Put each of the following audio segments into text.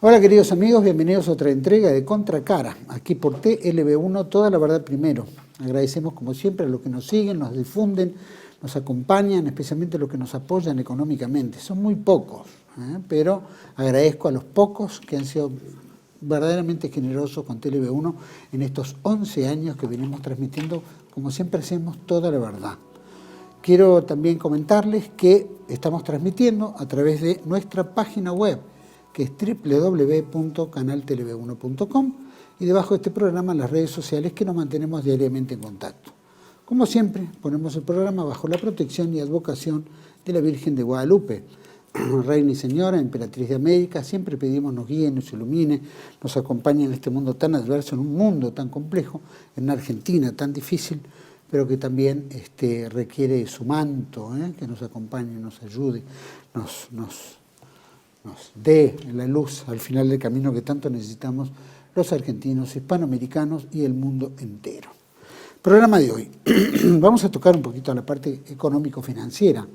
Hola queridos amigos, bienvenidos a otra entrega de Contracara, aquí por TLB1, toda la verdad primero. Agradecemos como siempre a los que nos siguen, nos difunden, nos acompañan, especialmente a los que nos apoyan económicamente. Son muy pocos, pero agradezco a los pocos que han sido verdaderamente generosos con TLB1 en estos 11 años que venimos transmitiendo, como siempre hacemos, toda la verdad. Quiero también comentarles que estamos transmitiendo a través de nuestra página web, que es www.canaltelv1.com, y debajo de este programa en las redes sociales que nos mantenemos diariamente en contacto. Como siempre, ponemos el programa bajo la protección y advocación de la Virgen de Guadalupe. Reina y Señora, Emperatriz de América, siempre pedimos nos guíe, nos ilumine, nos acompañe en este mundo tan adverso, en un mundo tan complejo, en una Argentina tan difícil, pero que también requiere su manto, que nos acompañe, nos ayude, nos dé la luz al final del camino que tanto necesitamos los argentinos, hispanoamericanos y el mundo entero. Programa de hoy. Vamos a tocar un poquito la parte económico-financiera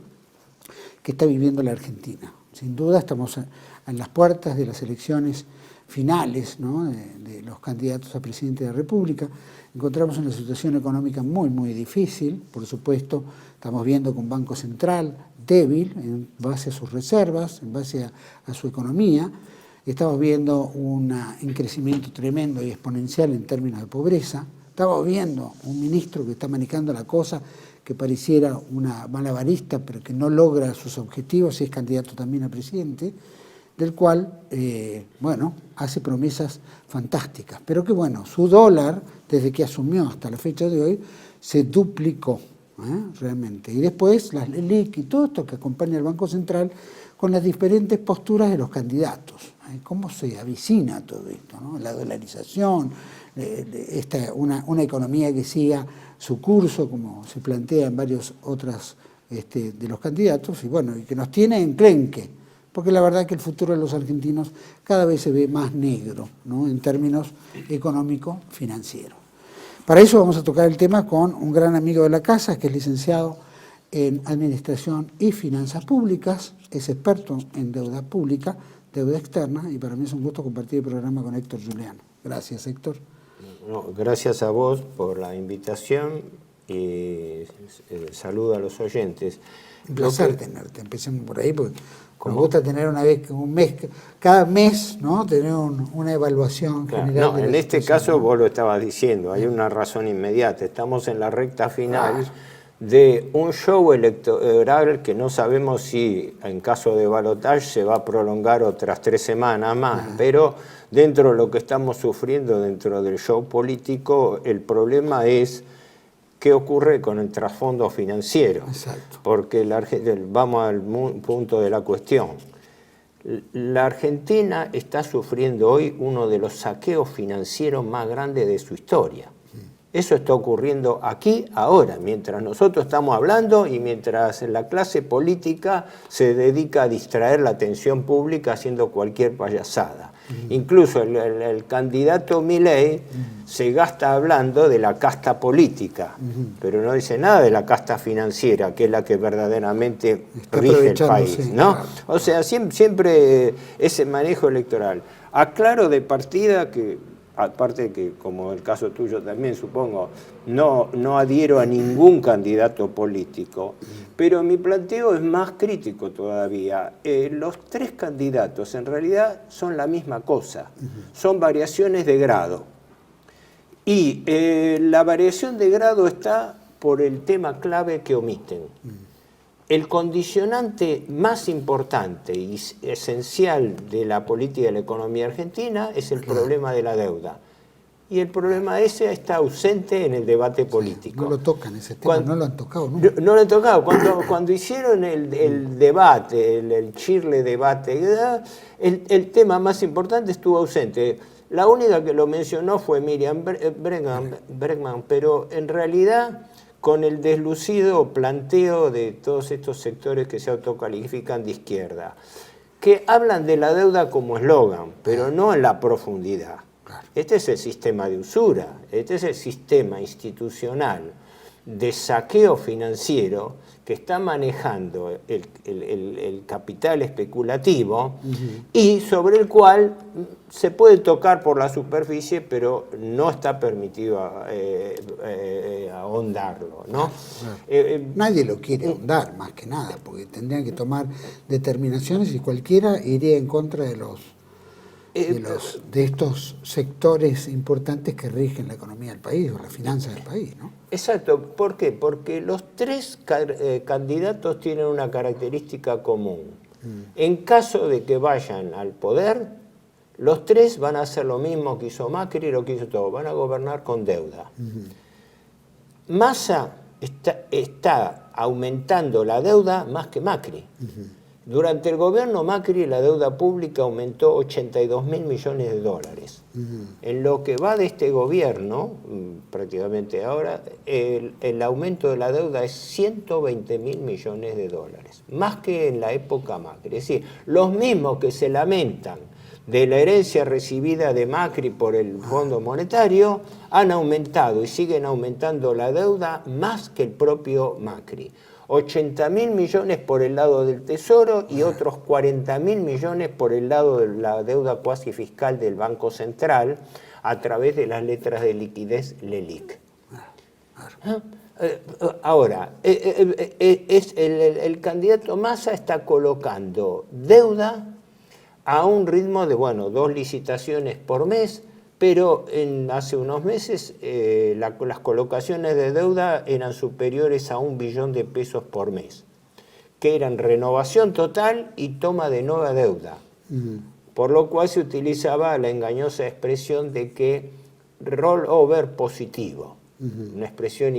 que está viviendo la Argentina. Sin duda estamos en las puertas de las elecciones finales, ¿no?, de los candidatos a presidente de la República. Encontramos una situación económica muy, muy difícil. Por supuesto, estamos viendo que un Banco Central débil en base a sus reservas, en base a su economía. Estamos viendo un crecimiento tremendo y exponencial en términos de pobreza. Estamos viendo un ministro que está manejando la cosa que pareciera una malabarista, pero que no logra sus objetivos y es candidato también a presidente, del cual, hace promesas fantásticas. Pero que su dólar, desde que asumió hasta la fecha de hoy, se duplicó. Realmente. Y después las LELIQ y todo esto que acompaña al Banco Central con las diferentes posturas de los candidatos. ¿Cómo se avicina todo esto, ¿no? La dolarización, una economía que siga su curso, como se plantea en varios otros de los candidatos, y que nos tiene enclenque, porque la verdad es que el futuro de los argentinos cada vez se ve más negro, ¿no?, en términos económico-financieros. Para eso vamos a tocar el tema con un gran amigo de la casa, que es licenciado en Administración y Finanzas Públicas, es experto en deuda pública, deuda externa, y para mí es un gusto compartir el programa con Héctor Juliano. Gracias, Héctor. Gracias a vos por la invitación y saludo a los oyentes. Un placer tenerte, empecemos por ahí, porque nos gusta tener cada mes, ¿no?, tener una evaluación general. No, en este caso vos lo estabas diciendo, hay una razón inmediata. Estamos en la recta final de un show electoral que no sabemos si en caso de balotaje se va a prolongar otras 3 semanas más, pero dentro de lo que estamos sufriendo dentro del show político, el problema es qué ocurre con el trasfondo financiero. Exacto. Porque vamos al punto de la cuestión. La Argentina está sufriendo hoy uno de los saqueos financieros más grandes de su historia. Eso está ocurriendo aquí, ahora, mientras nosotros estamos hablando y mientras la clase política se dedica a distraer la atención pública haciendo cualquier payasada. Incluso el candidato Milei se gasta hablando de la casta política, pero no dice nada de la casta financiera, que es la que verdaderamente rige el país, ¿no? Claro. O sea, siempre ese manejo electoral. Aclaro de partida que, aparte que, como el caso tuyo también, supongo, no adhiero a ningún candidato político, pero mi planteo es más crítico todavía. Los 3 candidatos en realidad son la misma cosa, son variaciones de grado. Y la variación de grado está por el tema clave que omiten. El condicionante más importante y esencial de la política de la economía argentina es el problema de la deuda. Y el problema ese está ausente en el debate político. No lo tocan ese tema, no lo han tocado nunca. No lo han tocado. Cuando hicieron el debate, el Chirle debate, el tema más importante estuvo ausente. La única que lo mencionó fue Miriam Bregman, pero en realidad con el deslucido planteo de todos estos sectores que se autocalifican de izquierda, que hablan de la deuda como eslogan, pero no en la profundidad. Este es el sistema de usura, este es el sistema institucional de saqueo financiero que está manejando el capital especulativo y sobre el cual se puede tocar por la superficie, pero no está permitido ahondarlo, ¿no? Nadie lo quiere ahondar, más que nada, porque tendrían que tomar determinaciones y cualquiera iría en contra de estos sectores importantes que rigen la economía del país o las finanzas del país, ¿no? Exacto. ¿Por qué? Porque los tres candidatos tienen una característica común. En caso de que vayan al poder, los tres van a hacer lo mismo que hizo Macri y lo que hizo todo. Van a gobernar con deuda. Massa está aumentando la deuda más que Macri. Durante el gobierno Macri la deuda pública aumentó 82.000 millones de dólares. En lo que va de este gobierno, prácticamente ahora, el aumento de la deuda es 120.000 millones de dólares, más que en la época Macri. Es decir, los mismos que se lamentan de la herencia recibida de Macri por el Fondo Monetario han aumentado y siguen aumentando la deuda más que el propio Macri. 80.000 millones por el lado del Tesoro y otros 40.000 millones por el lado de la deuda cuasi fiscal del Banco Central a través de las letras de liquidez LELIQ. Ahora, el candidato Massa está colocando deuda a un ritmo de, 2 licitaciones por mes, pero hace unos meses las colocaciones de deuda eran superiores a 1 billón de pesos por mes, que eran renovación total y toma de nueva deuda, por lo cual se utilizaba la engañosa expresión de que rollover positivo, una expresión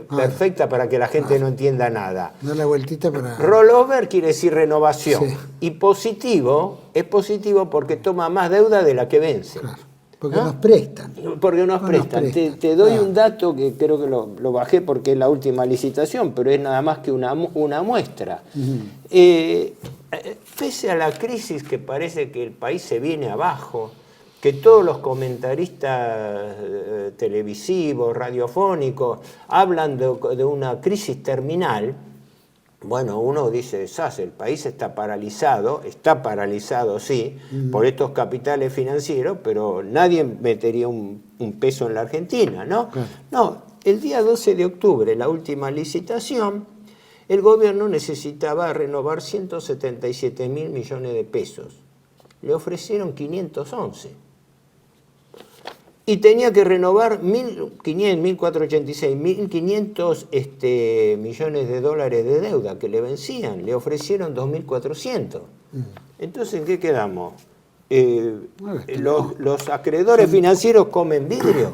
perfecta para que la gente no entienda nada. No la vueltita para... Rollover quiere decir renovación, sí. Y positivo es positivo porque toma más deuda de la que vence. Claro. Porque nos prestan. Porque nos prestan. Te doy un dato que creo que lo bajé porque es la última licitación, pero es nada más que una muestra. Pese a la crisis que parece que el país se viene abajo, que todos los comentaristas televisivos, radiofónicos, hablan de una crisis terminal, uno dice, el país está paralizado sí, por estos capitales financieros, pero nadie metería un peso en la Argentina, ¿no? Claro. No, el día 12 de octubre, la última licitación, el gobierno necesitaba renovar 177.000 millones de pesos. Le ofrecieron 511. Y tenía que renovar 1.500 millones de dólares de deuda que le vencían. Le ofrecieron 2.400. Entonces, ¿en qué quedamos? Los acreedores financieros comen vidrio.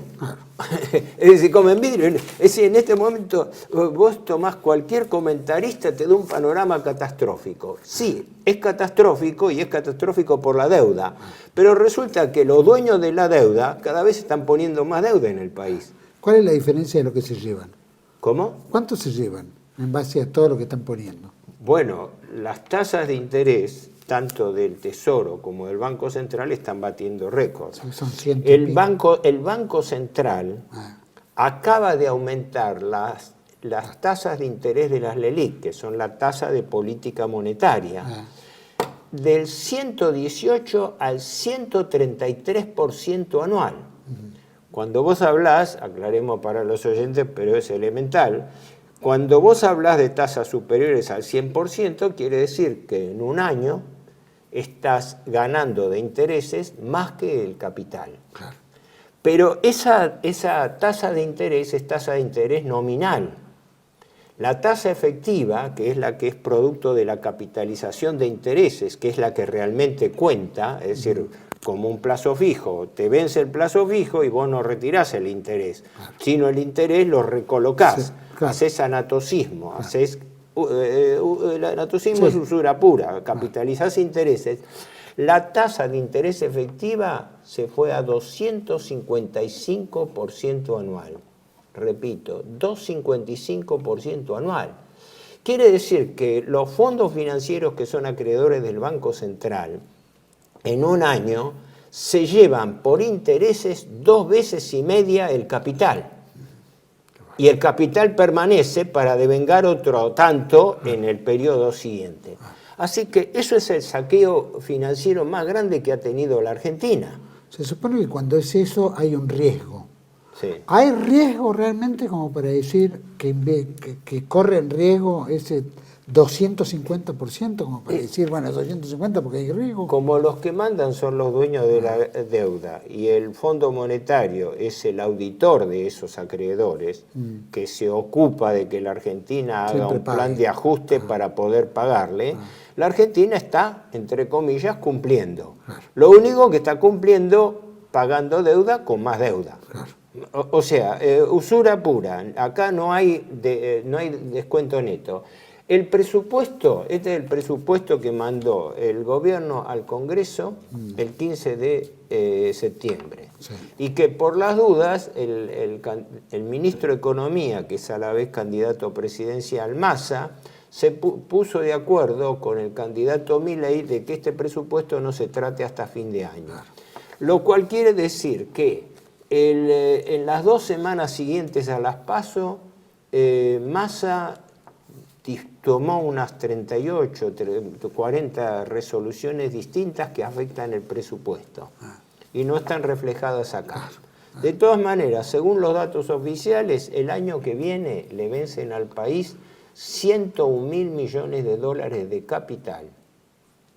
Es decir, comen vidrio. Es decir, en este momento vos tomás cualquier comentarista, te da un panorama catastrófico. Sí, es catastrófico y es catastrófico por la deuda. Pero resulta que los dueños de la deuda cada vez están poniendo más deuda en el país. ¿Cuál es la diferencia de lo que se llevan? ¿Cómo? ¿Cuánto se llevan en base a todo lo que están poniendo? Bueno, las tasas de interés tanto del Tesoro como del Banco Central están batiendo récords. Son 100 el Banco Central acaba de aumentar las tasas de interés de las LELIQ, que son la tasa de política monetaria, del 118 al 133% anual. Cuando vos hablás, aclaremos para los oyentes, pero es elemental, cuando vos hablás de tasas superiores al 100%, quiere decir que en un año estás ganando de intereses más que el capital. Claro. Pero esa tasa de interés es tasa de interés nominal. La tasa efectiva, que es la que es producto de la capitalización de intereses, que es la que realmente cuenta, es decir, como un plazo fijo, te vence el plazo fijo y vos no retirás el interés, sino el interés lo recolocás. Sí. Claro. Haces anatocismo, el anatocismo es usura pura, capitalizás intereses. La tasa de interés efectiva se fue a 255% anual. Repito, 255% anual. Quiere decir que los fondos financieros que son acreedores del Banco Central, en un año se llevan por intereses 2,5 veces el capital. Y el capital permanece para devengar otro tanto en el periodo siguiente. Así que eso es el saqueo financiero más grande que ha tenido la Argentina. Se supone que cuando es eso hay un riesgo. Sí. ¿Hay riesgo realmente como para decir que corre en riesgo ese 250%? Como para decir, bueno, 250 porque hay riesgo. Como los que mandan son los dueños de la deuda y el Fondo Monetario es el auditor de esos acreedores que se ocupa de que la Argentina haga Siempre un plan pague. de ajuste para poder pagarle, la Argentina está, entre comillas, cumpliendo. Lo único que está cumpliendo pagando deuda con más deuda. O sea, usura pura. Acá no hay descuento neto. El presupuesto, este es el presupuesto que mandó el gobierno al Congreso el 15 de septiembre. Sí. Y que por las dudas el ministro de Economía, que es a la vez candidato presidencial, Massa, se puso de acuerdo con el candidato Milei de que este presupuesto no se trate hasta fin de año. Lo cual quiere decir que en las 2 semanas siguientes a las PASO, Massa tomó unas 38, 40 resoluciones distintas que afectan el presupuesto y no están reflejadas acá. De todas maneras, según los datos oficiales, el año que viene le vencen al país 101.000 millones de dólares de capital.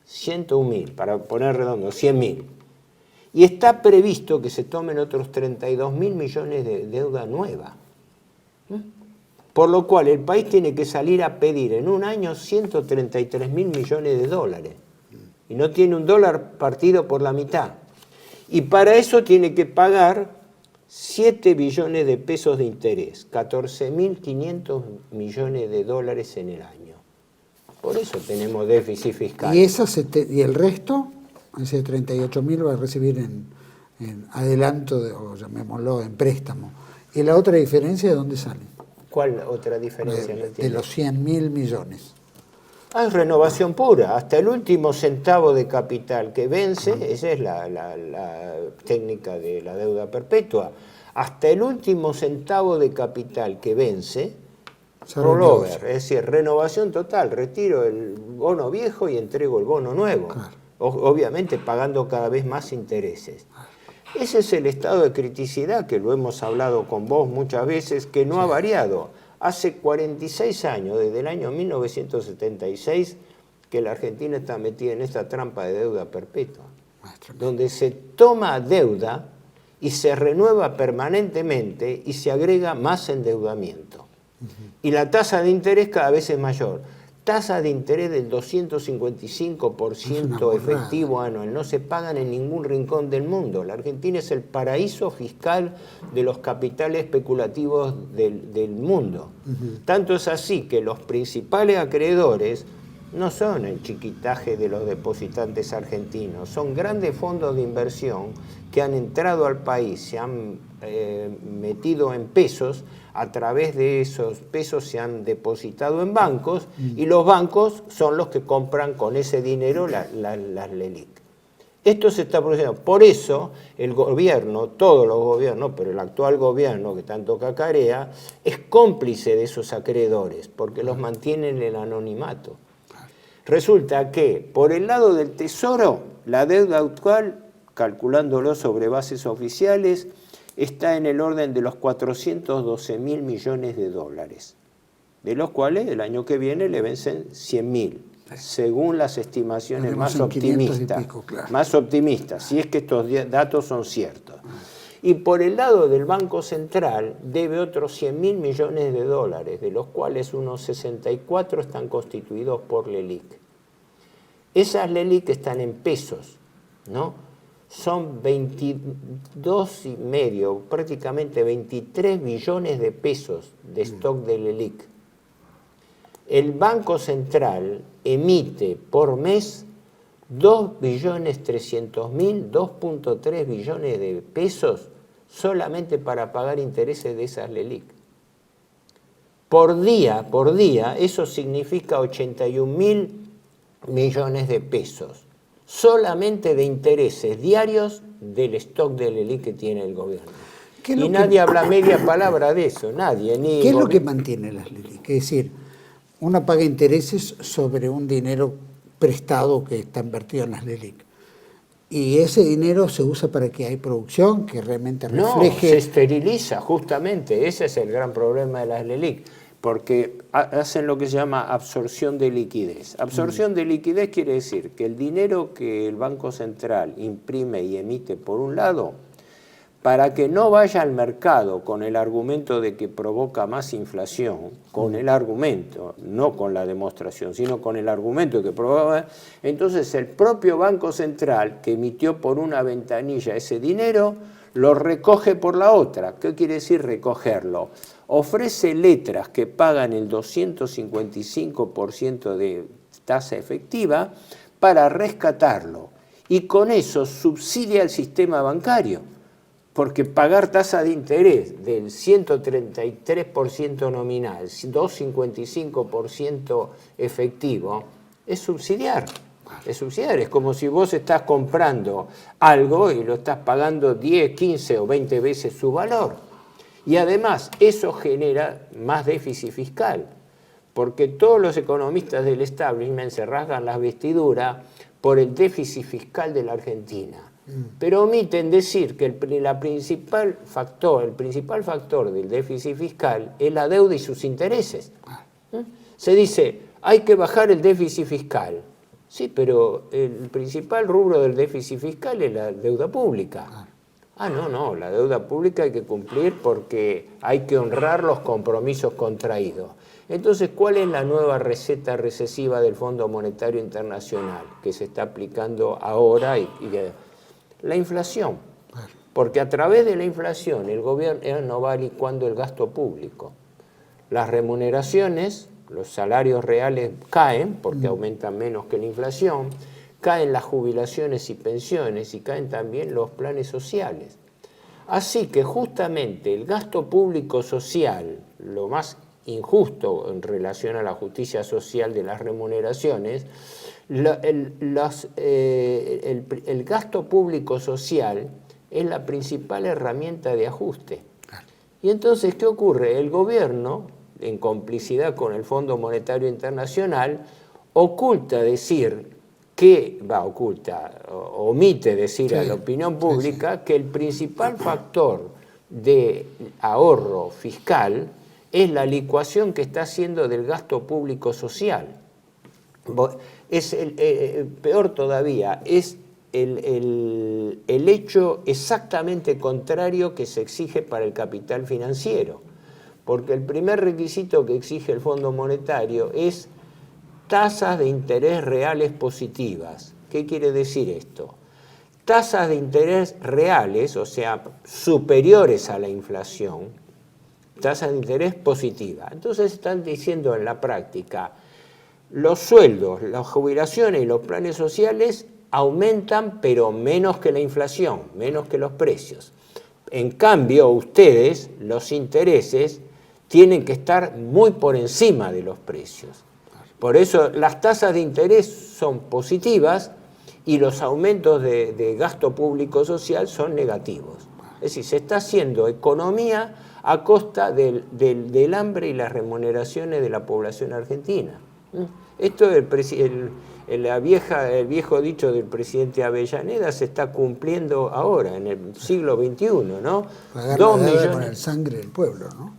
101.000, para poner redondo, 100.000. Y está previsto que se tomen otros 32.000 millones de deuda nueva. Por lo cual el país tiene que salir a pedir en un año 133.000 millones de dólares. Y no tiene un dólar partido por la mitad. Y para eso tiene que pagar 7 billones de pesos de interés, 14.500 millones de dólares en el año. Por eso tenemos déficit fiscal. ¿Y el resto? Ese 38.000 va a recibir en adelanto, o llamémoslo, en préstamo. ¿Y la otra diferencia de dónde sale? ¿Cuál otra diferencia? De los 100.000 millones. Es renovación pura, hasta el último centavo de capital que vence, esa es la técnica de la deuda perpetua, hasta el último centavo de capital que vence, rollover, es decir, renovación total, retiro el bono viejo y entrego el bono nuevo, obviamente pagando cada vez más intereses. Ese es el estado de criticidad que lo hemos hablado con vos muchas veces, que no ha variado. Hace 46 años, desde el año 1976, que la Argentina está metida en esta trampa de deuda perpetua, donde se toma deuda y se renueva permanentemente y se agrega más endeudamiento. Y la tasa de interés cada vez es mayor. Tasa de interés del 255% efectivo anual. No se pagan en ningún rincón del mundo. La Argentina es el paraíso fiscal de los capitales especulativos del mundo. Tanto es así que los principales acreedores no son el chiquitaje de los depositantes argentinos, son grandes fondos de inversión que han entrado al país, se han metido en pesos, a través de esos pesos se han depositado en bancos y los bancos son los que compran con ese dinero las LELIQ. Esto se está produciendo. Por eso el gobierno, todos los gobiernos, pero el actual gobierno que tanto cacarea, es cómplice de esos acreedores porque los mantiene en el anonimato. Resulta que por el lado del Tesoro, la deuda actual, calculándolo sobre bases oficiales, está en el orden de los 412.000 millones de dólares, de los cuales el año que viene le vencen 100.000, según las estimaciones más optimistas, si es que estos datos son ciertos. Y por el lado del Banco Central debe otros 100.000 millones de dólares, de los cuales unos 64 están constituidos por LELIQ. Esas LELIQ están en pesos, ¿no? Son 22,5, prácticamente 23 billones de pesos de stock de LELIQ. El Banco Central emite por mes 2.300.000, 2.3 billones de pesos solamente para pagar intereses de esas LELIQ. Por día, eso significa 81.000 millones de pesos. Solamente de intereses diarios del stock de LELIQ que tiene el gobierno. Y nadie habla media palabra de eso, nadie. ¿Qué es lo que mantiene las LELIQ? Es decir, uno paga intereses sobre un dinero prestado que está invertido en las LELIQ. Y ese dinero se usa para que hay producción que realmente refleje... No, se esteriliza, justamente. Ese es el gran problema de las LELIQ. Porque hacen lo que se llama absorción de liquidez. Absorción de liquidez quiere decir que el dinero que el Banco Central imprime y emite por un lado, para que no vaya al mercado con el argumento de que provoca más inflación, con el argumento, no con la demostración, sino con el argumento que provoca, entonces el propio Banco Central que emitió por una ventanilla ese dinero, lo recoge por la otra. ¿Qué quiere decir recogerlo? Ofrece letras que pagan el 255% de tasa efectiva para rescatarlo. Y con eso subsidia el sistema bancario. Porque pagar tasa de interés del 133% nominal, 255% efectivo, es subsidiar. Es subsidiar. Es como si vos estás comprando algo y lo estás pagando 10, 15 o 20 veces su valor. Y además eso genera más déficit fiscal, porque todos los economistas del establishment se rasgan las vestiduras por el déficit fiscal de la Argentina. Pero omiten decir que el principal factor del déficit fiscal es la deuda y sus intereses. Se dice, hay que bajar el déficit fiscal. Sí, pero el principal rubro del déficit fiscal es la deuda pública. No, la deuda pública hay que cumplir porque hay que honrar los compromisos contraídos. Entonces, ¿cuál es la nueva receta recesiva del Fondo Monetario Internacional que se está aplicando ahora? La inflación. Porque a través de la inflación el gobierno va licuando el gasto público. Las remuneraciones, los salarios reales caen porque aumentan menos que la inflación, caen las jubilaciones y pensiones y caen también los planes sociales. Así que justamente el gasto público social, lo más injusto en relación a la justicia social de las remuneraciones, el gasto público social es la principal herramienta de ajuste. Y entonces, ¿qué ocurre? El gobierno, en complicidad con el Fondo Monetario Internacional, omite decir a la opinión pública que el principal factor de ahorro fiscal es la licuación que está haciendo del gasto público social. Es peor todavía, es el hecho exactamente contrario que se exige para el capital financiero, porque el primer requisito que exige el Fondo Monetario es tasas de interés reales positivas. ¿Qué quiere decir esto? Tasas de interés reales, o sea, superiores a la inflación, tasas de interés positivas. Entonces están diciendo en la práctica, los sueldos, las jubilaciones y los planes sociales aumentan, pero menos que la inflación, menos que los precios. En cambio, ustedes, los intereses, tienen que estar muy por encima de los precios. Por eso las tasas de interés son positivas y los aumentos de gasto público social son negativos. Es decir, se está haciendo economía a costa del hambre y las remuneraciones de la población argentina. Esto el viejo dicho del presidente Avellaneda se está cumpliendo ahora, en el siglo XXI, ¿no? Pagar la deuda con el sangre del pueblo, ¿no?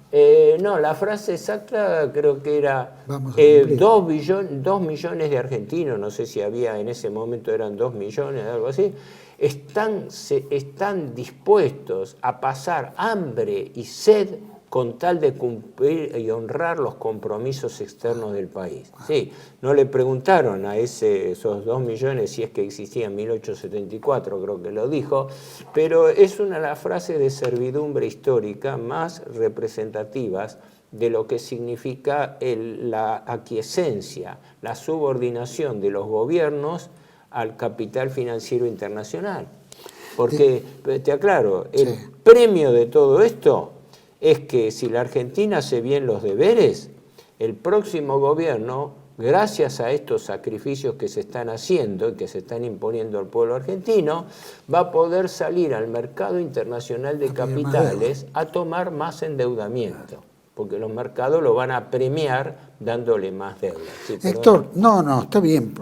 No, la frase exacta creo que era 2 millones de argentinos, no sé si había en ese momento, eran 2 millones, algo así, están dispuestos a pasar hambre y sed con tal de cumplir y honrar los compromisos externos del país. Sí, no le preguntaron a esos 2 millones si es que existían en 1874, creo que lo dijo, pero es una de las frases de servidumbre histórica más representativas de lo que significa la aquiescencia, la subordinación de los gobiernos al capital financiero internacional. Porque, te aclaro, el premio de todo esto es que si la Argentina hace bien los deberes, el próximo gobierno gracias a estos sacrificios que se están haciendo y que se están imponiendo al pueblo argentino, va a poder salir al mercado internacional de capitales a tomar más endeudamiento, porque los mercados lo van a premiar dándole más deuda. Sí, Héctor, no, está bien,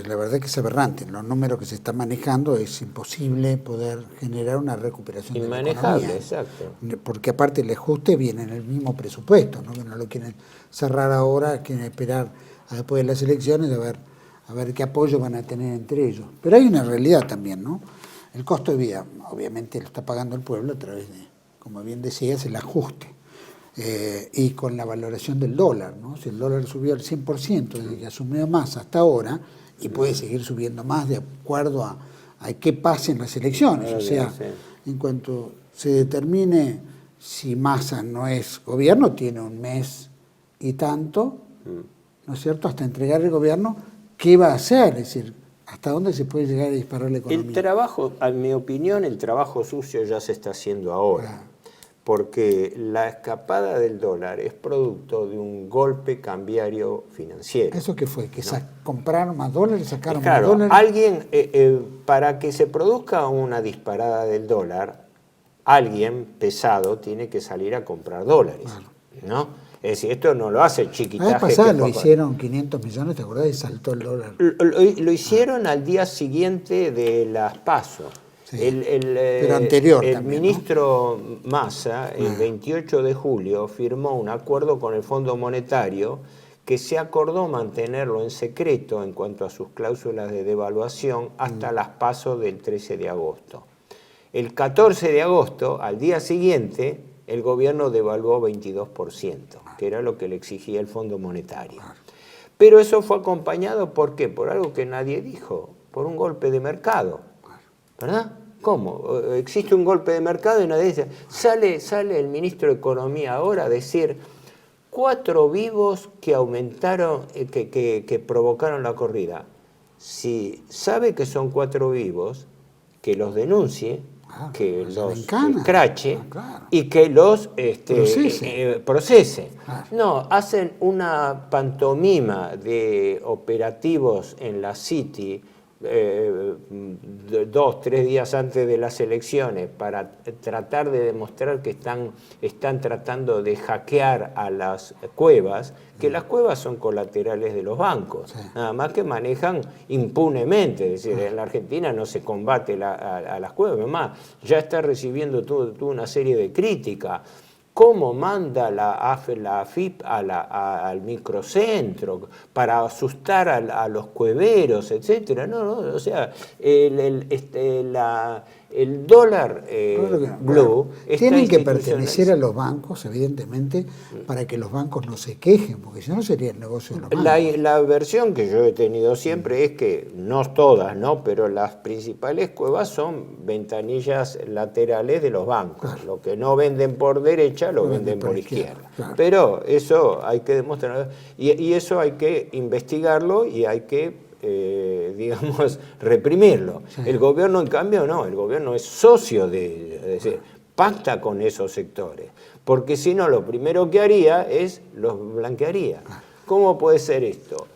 la verdad es que es aberrante, los números que se están manejando es imposible poder generar una recuperación de la economía. Exacto. Porque aparte el ajuste viene en el mismo presupuesto, ¿no? Que no lo quieren cerrar ahora, quieren esperar a después de las elecciones a ver qué apoyo van a tener entre ellos. Pero hay una realidad también, ¿no? El costo de vida, obviamente lo está pagando el pueblo a través de, como bien decías, el ajuste. Y con la valoración del dólar, ¿no? Si el dólar subió al 100% desde que asumió Massa hasta ahora, y puede seguir subiendo más de acuerdo a qué pase en las elecciones. O sea, en cuanto se determine si Massa no es gobierno, tiene un mes y tanto, ¿no es cierto?, hasta entregar el gobierno, ¿qué va a hacer? Es decir, ¿hasta dónde se puede llegar a disparar la economía? El trabajo, en mi opinión, el trabajo sucio ya se está haciendo ahora. Porque la escapada del dólar es producto de un golpe cambiario financiero. ¿Eso qué fue? ¿Que compraron más dólares, sacaron más claro, dólares? Alguien, para que se produzca una disparada del dólar, alguien pesado tiene que salir a comprar dólares, ¿no? Es decir, esto no lo hace Chiquitaje. La vez pasada lo hicieron 500 millones, ¿te acordás? Y saltó el dólar. Lo hicieron al día siguiente de las PASO. Sí, pero anterior el también, ministro Massa, el 28 de julio, firmó un acuerdo con el Fondo Monetario que se acordó mantenerlo en secreto en cuanto a sus cláusulas de devaluación hasta las PASO del 13 de agosto. El 14 de agosto, al día siguiente, el gobierno devaluó 22%, que era lo que le exigía el Fondo Monetario. Pero eso fue acompañado, ¿por qué? Por algo que nadie dijo, por un golpe de mercado, ¿verdad? ¿Cómo? Existe un golpe de mercado y nadie dice, sale el ministro de Economía ahora a decir 4 vivos que aumentaron, que provocaron la corrida. Si sabe que son 4 vivos, que los denuncie, que los escrache y que los procese. No, hacen una pantomima de operativos en la City 2, 3 días antes de las elecciones para tratar de demostrar que están tratando de hackear a las cuevas, que las cuevas son colaterales de los bancos, nada más que manejan impunemente, es decir, en la Argentina no se combate a las cuevas, además ya está recibiendo toda una serie de críticas. ¿Cómo manda la AFIP al microcentro para asustar a los cueveros, etcétera? No, o sea, el dólar blue... Tienen que pertenecer a los bancos, evidentemente, para que los bancos no se quejen, porque si no sería el negocio de los bancos. La versión que yo he tenido siempre es que, no todas, ¿no?, pero las principales cuevas son ventanillas laterales de los bancos. Claro. Lo que no venden por derecha, lo venden por izquierda. Claro. Pero eso hay que demostrar, y eso hay que investigarlo y hay que digamos, reprimirlo. Sí. El gobierno, en cambio, no. El gobierno es socio es decir, pacta con esos sectores. Porque si no, lo primero que haría es los blanquearía. ¿Cómo puede ser esto?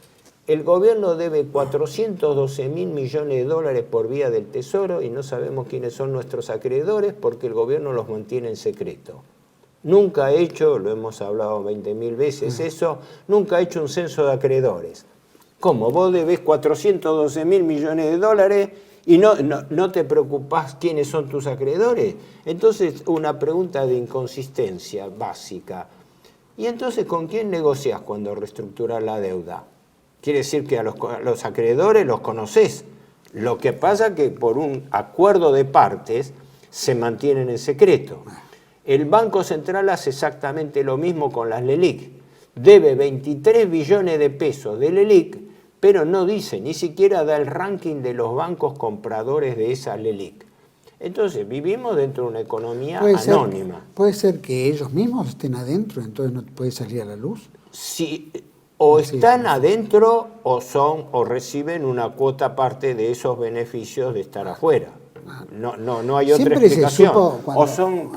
El gobierno debe 412.000 millones de dólares por vía del Tesoro y no sabemos quiénes son nuestros acreedores porque el gobierno los mantiene en secreto. Nunca ha hecho, lo hemos hablado 20.000 veces eso, nunca ha hecho un censo de acreedores. ¿Cómo? Vos debés 412.000 millones de dólares y no te preocupás quiénes son tus acreedores. Entonces, una pregunta de inconsistencia básica. ¿Y entonces con quién negociás cuando reestructurás la deuda? Quiere decir que a los acreedores los conocés. Lo que pasa es que por un acuerdo de partes se mantienen en secreto. El Banco Central hace exactamente lo mismo con las LELIQ. Debe 23 billones de pesos de LELIQ, pero no dice, ni siquiera da el ranking de los bancos compradores de esa LELIQ. Entonces, vivimos dentro de una economía anónima. ¿Puede ser que ellos mismos estén adentro, entonces no puede salir a la luz? Sí, o están adentro o reciben una cuota parte de esos beneficios de estar afuera. No hay otra explicación. O son,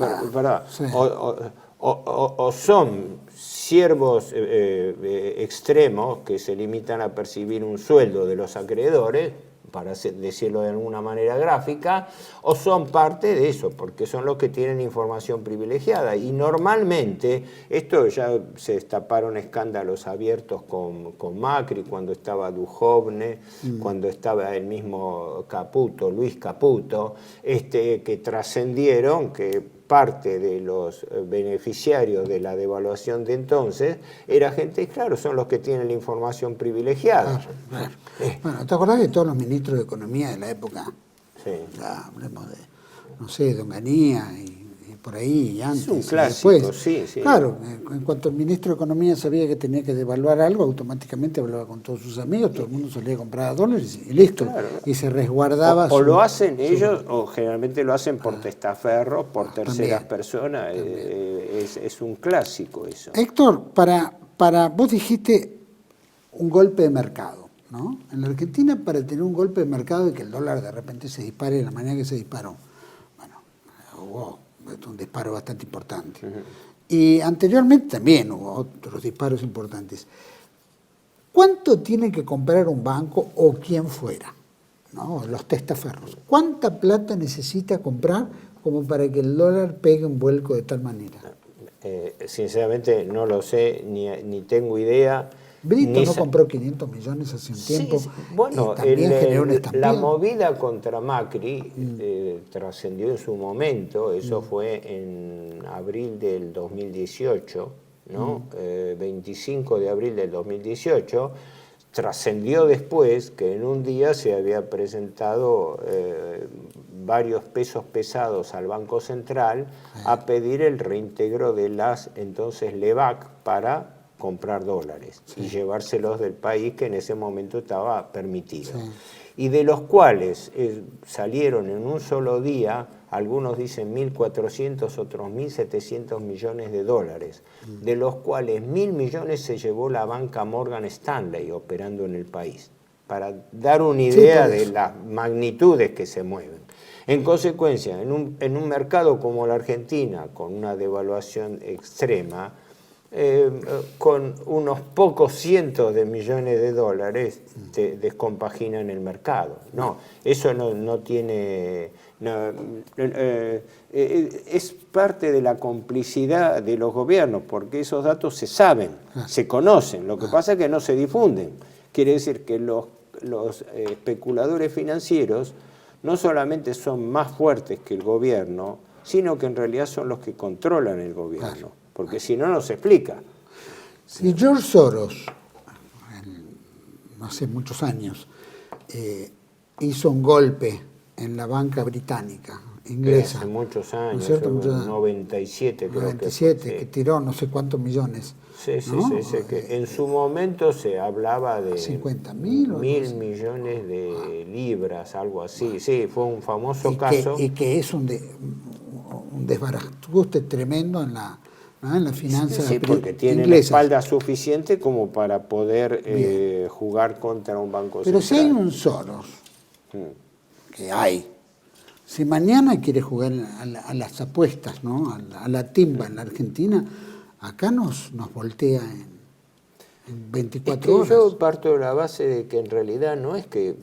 o son siervos extremos que se limitan a percibir un sueldo de los acreedores, para decirlo de alguna manera gráfica, o son parte de eso, porque son los que tienen información privilegiada. Y normalmente, esto ya se destaparon escándalos abiertos con Macri, cuando estaba Duhovne, cuando estaba el mismo Caputo, Luis Caputo, que trascendieron, que parte de los beneficiarios de la devaluación de entonces era gente, claro, son los que tienen la información privilegiada. Claro. Bueno, ¿te acordás de todos los ministros de Economía de la época? Sí. Ya, hablemos de, no sé, de Onganía y por ahí, y antes. Es un clásico, después. sí. Claro, en cuanto el ministro de Economía sabía que tenía que devaluar algo, automáticamente hablaba con todos sus amigos, todo el mundo salía a comprar dólares y listo. Claro. Y se resguardaba. O lo hacen ellos, o generalmente lo hacen por testaferros, por terceras personas. Es un clásico eso. Héctor, vos dijiste un golpe de mercado, ¿no? En la Argentina, para tener un golpe de mercado y que el dólar de repente se dispare de la manera que se disparó, bueno, hubo un disparo bastante importante. Y anteriormente también hubo otros disparos importantes. ¿Cuánto tiene que comprar un banco o quien fuera, ¿no? Los testaferros? ¿Cuánta plata necesita comprar como para que el dólar pegue un vuelco de tal manera? Sinceramente no lo sé, ni tengo idea. Brito no compró 500 millones hace un tiempo. Sí. Bueno, la movida contra Macri trascendió en su momento, eso fue en abril del 2018, ¿no? 25 de abril del 2018, trascendió después que en un día se había presentado varios pesos pesados al Banco Central a pedir el reintegro de las entonces LEVAC para comprar dólares y llevárselos del país, que en ese momento estaba permitido. Y de los cuales salieron en un solo día, algunos dicen 1.400, otros 1.700 millones de dólares, de los cuales 1.000 millones se llevó la banca Morgan Stanley operando en el país, para dar una idea de las magnitudes que se mueven. En consecuencia, en un mercado como la Argentina, con una devaluación extrema, con unos pocos cientos de millones de dólares te descompaginan el mercado. No, eso no tiene... es parte de la complicidad de los gobiernos, porque esos datos se saben, se conocen, lo que pasa es que no se difunden. Quiere decir que los especuladores financieros no solamente son más fuertes que el gobierno, sino que en realidad son los que controlan el gobierno. Porque si no, no se explica. Si George Soros, no hace muchos años, hizo un golpe en la banca británica, inglesa. Hace muchos años, ¿no es cierto? 97 creo 97, que tiró no sé cuántos millones. Sí, que en su momento se hablaba de 50.000 1.000 millones de libras, algo así. Sí, fue un famoso caso. Y que es un desbarajuste tremendo en la finanza sí, porque tiene la espalda suficiente como para poder jugar contra un banco central. Pero si hay un Soros, que hay, si mañana quiere jugar a las apuestas, ¿no? a la timba en la Argentina, acá nos voltea en 24 horas. Yo parto de la base de que en realidad no es que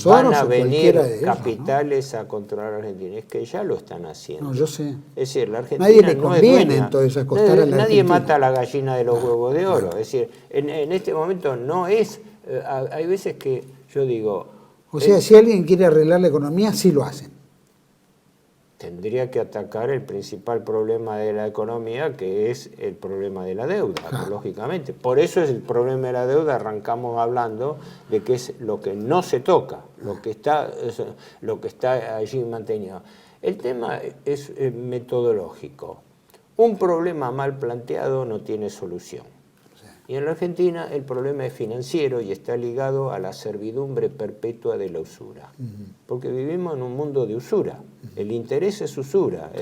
van a venir capitales a controlar a Argentina, es que ya lo están haciendo. No, yo sé. Es decir, la Argentina nadie le no conviene es entonces acostar a la Argentina. Nadie mata a la gallina de los huevos de oro. Es decir, en este momento no es... hay veces que yo digo... O sea, si alguien quiere arreglar la economía, sí lo hacen. Tendría que atacar el principal problema de la economía, que es el problema de la deuda, lógicamente. Por eso es el problema de la deuda, arrancamos hablando de que es lo que no se toca, lo que está allí mantenido. El tema es metodológico. Un problema mal planteado no tiene solución. Y en la Argentina el problema es financiero y está ligado a la servidumbre perpetua de la usura. Porque vivimos en un mundo de usura. El interés es usura.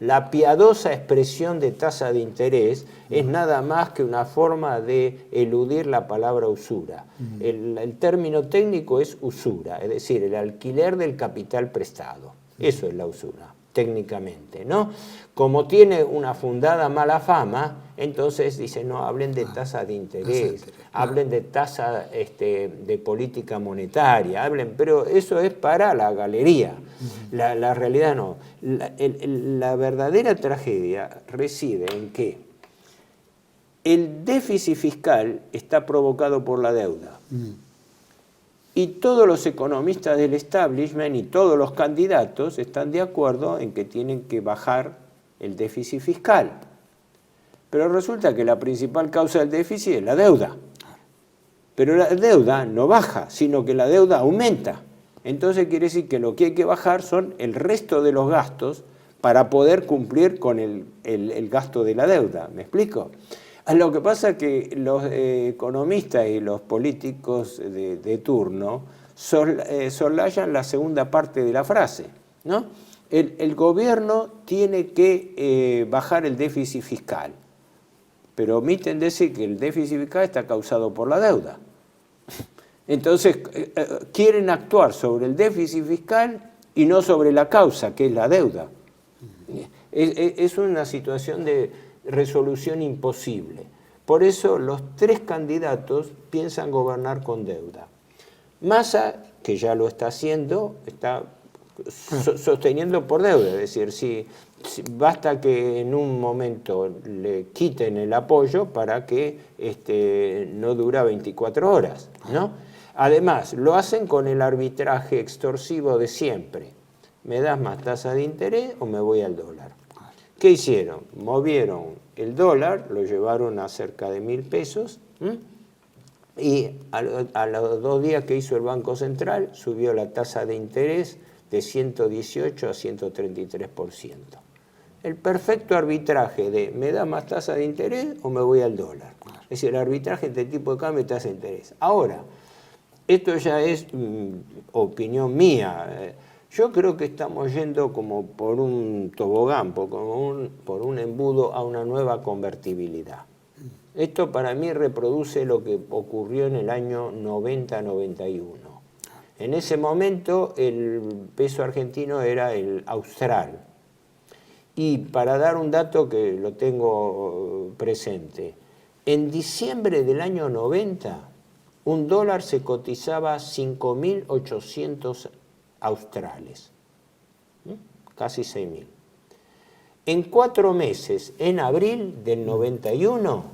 La piadosa expresión de tasa de interés es nada más que una forma de eludir la palabra usura. El término técnico es usura, es decir, el alquiler del capital prestado. Eso es la usura. técnicamente, ¿no? Como tiene una fundada mala fama, entonces dicen, no, hablen de tasa de interés, hablen de tasa de política monetaria, hablen, pero eso es para la galería. La realidad no. La verdadera tragedia reside en que el déficit fiscal está provocado por la deuda. Y todos los economistas del establishment y todos los candidatos están de acuerdo en que tienen que bajar el déficit fiscal. Pero resulta que la principal causa del déficit es la deuda. Pero la deuda no baja, sino que la deuda aumenta. Entonces quiere decir que lo que hay que bajar son el resto de los gastos para poder cumplir con el gasto de la deuda. ¿Me explico? Lo que pasa es que los economistas y los políticos de turno soslayan la segunda parte de la frase, ¿no? El gobierno tiene que bajar el déficit fiscal, pero omiten decir que el déficit fiscal está causado por la deuda. Entonces, quieren actuar sobre el déficit fiscal y no sobre la causa, que es la deuda. Es una situación de resolución imposible. Por eso los tres candidatos piensan gobernar con deuda. Massa, que ya lo está haciendo, está sosteniendo por deuda, es decir, si basta que en un momento le quiten el apoyo para que no dura 24 horas, ¿no? Además, lo hacen con el arbitraje extorsivo de siempre. ¿Me das más tasa de interés o me voy al dólar? ¿Qué hicieron? Movieron el dólar, lo llevaron a cerca de 1.000 pesos, y a los 2 días que hizo el Banco Central subió la tasa de interés de 118 a 133%. El perfecto arbitraje de ¿me da más tasa de interés o me voy al dólar? Es decir, el arbitraje entre tipo de cambio y tasa de interés. Ahora, esto ya es opinión mía. Yo creo que estamos yendo como por un tobogán, por un embudo a una nueva convertibilidad. Esto para mí reproduce lo que ocurrió en el año 90-91. En ese momento el peso argentino era el austral. Y para dar un dato que lo tengo presente, en diciembre del año 90, un dólar se cotizaba 5.800 australes, casi 6.000. En 4 meses, en abril del 91,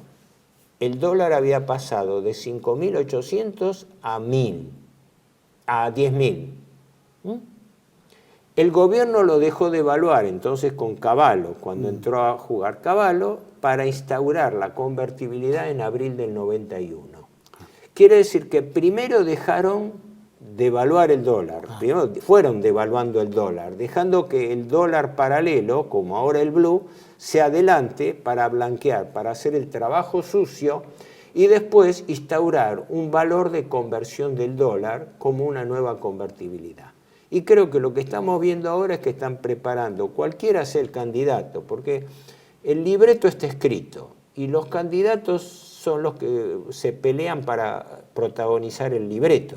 el dólar había pasado de 5.800 a 1.000, a 10.000. El gobierno lo dejó de evaluar entonces con Cavallo, cuando entró a jugar Cavallo, para instaurar la convertibilidad en abril del 91. Quiere decir que primero dejaron devaluar el dólar, primero fueron devaluando el dólar, dejando que el dólar paralelo, como ahora el blue, se adelante para blanquear, para hacer el trabajo sucio y después instaurar un valor de conversión del dólar como una nueva convertibilidad. Y creo que lo que estamos viendo ahora es que están preparando, cualquiera sea el candidato, porque el libreto está escrito y los candidatos son los que se pelean para protagonizar el libreto.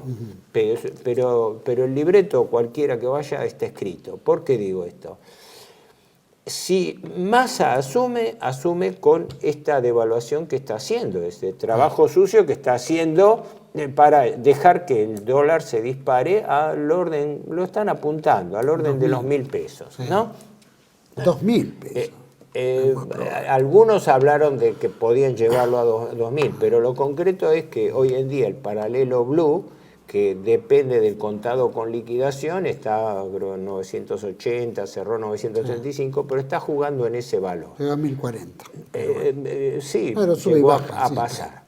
Pero el libreto, cualquiera que vaya, está escrito. ¿Por qué digo esto? Si Massa asume con esta devaluación que está haciendo, este trabajo sucio que está haciendo para dejar que el dólar se dispare al orden, lo están apuntando, al orden de los 1.000 pesos, ¿no? 2.000 pesos. Algunos hablaron de que podían llevarlo a 2.000, pero lo concreto es que hoy en día el paralelo blue, que depende del contado con liquidación, está creo, en 980, cerró 935, pero está jugando en ese valor. Llega a 1.040. Sí, pero llegó a pasar.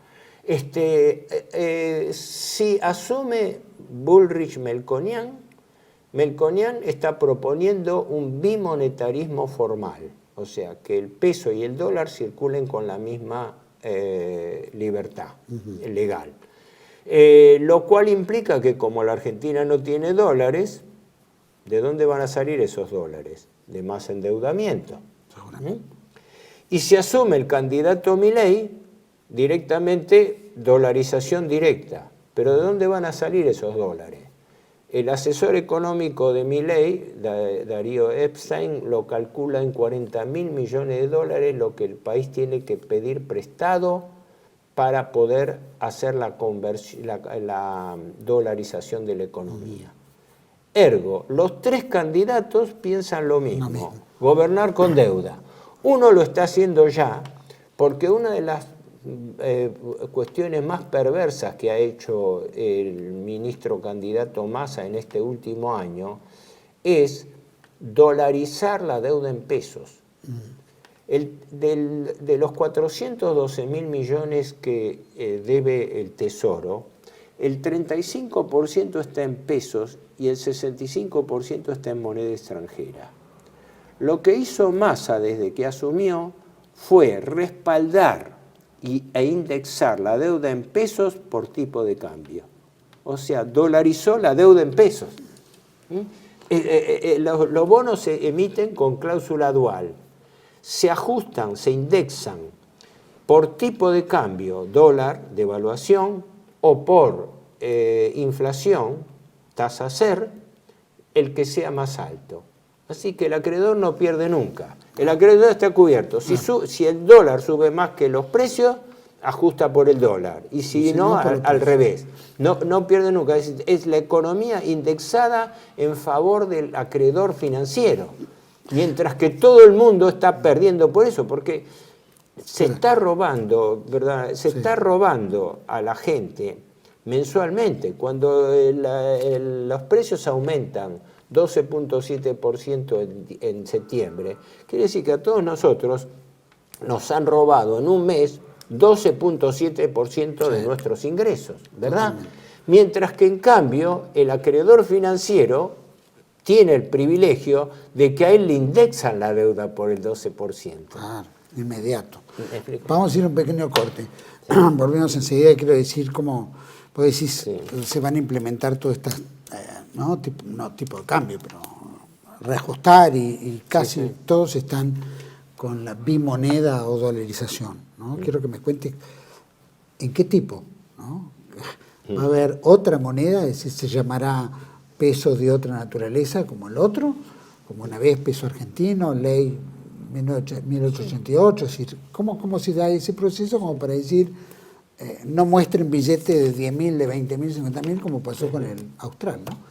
Si asume Bullrich-Melconian, Melconian está proponiendo un bimonetarismo formal, o sea, que el peso y el dólar circulen con la misma libertad legal. Lo cual implica que como la Argentina no tiene dólares, ¿de dónde van a salir esos dólares? De más endeudamiento. Y si asume el candidato Milei, directamente dolarización directa. ¿Pero de dónde van a salir esos dólares? El asesor económico de Milei, Darío Epstein, lo calcula en 40.000 millones de dólares lo que el país tiene que pedir prestado para poder hacer la dolarización de la economía. Ergo, los tres candidatos piensan lo mismo, gobernar con deuda. Uno lo está haciendo ya, porque una de las cuestiones más perversas que ha hecho el ministro candidato Massa en este último año es dolarizar la deuda en pesos. De los 412.000 millones que debe el Tesoro, el 35% está en pesos y el 65% está en moneda extranjera. Lo que hizo Massa desde que asumió fue respaldar e indexar la deuda en pesos por tipo de cambio. O sea, dolarizó la deuda en pesos. Los bonos se emiten con cláusula dual. Se ajustan, se indexan por tipo de cambio, dólar, devaluación, o por inflación, tasa SER, el que sea más alto. Así que el acreedor no pierde nunca. El acreedor está cubierto. Si el dólar sube más que los precios, ajusta por el dólar. Y si no, al revés. No pierde nunca. Es la economía indexada en favor del acreedor financiero. Mientras que todo el mundo está perdiendo por eso, porque se está robando, ¿verdad? Se está robando a la gente mensualmente. Cuando los precios aumentan 12.7% en septiembre, quiere decir que a todos nosotros nos han robado en un mes 12.7% de nuestros ingresos, ¿verdad? Totalmente. Mientras que en cambio el acreedor financiero tiene el privilegio de que a él le indexan la deuda por el 12%. Claro, inmediato. Vamos a ir a un pequeño corte. Volvemos enseguida y quiero decir cómo, vos decís, se van a implementar todas estas, no tipo de cambio, pero reajustar y casi todos están con la bimoneda o dolarización, ¿no? Quiero que me cuentes en qué tipo, ¿no? Va a haber otra moneda, es decir, se llamará peso de otra naturaleza como el otro, como una vez peso argentino, ley 1888, es decir, ¿cómo se da ese proceso como para decir, no muestren billetes de 10.000, de 20.000, 50.000, como pasó con el austral, ¿no?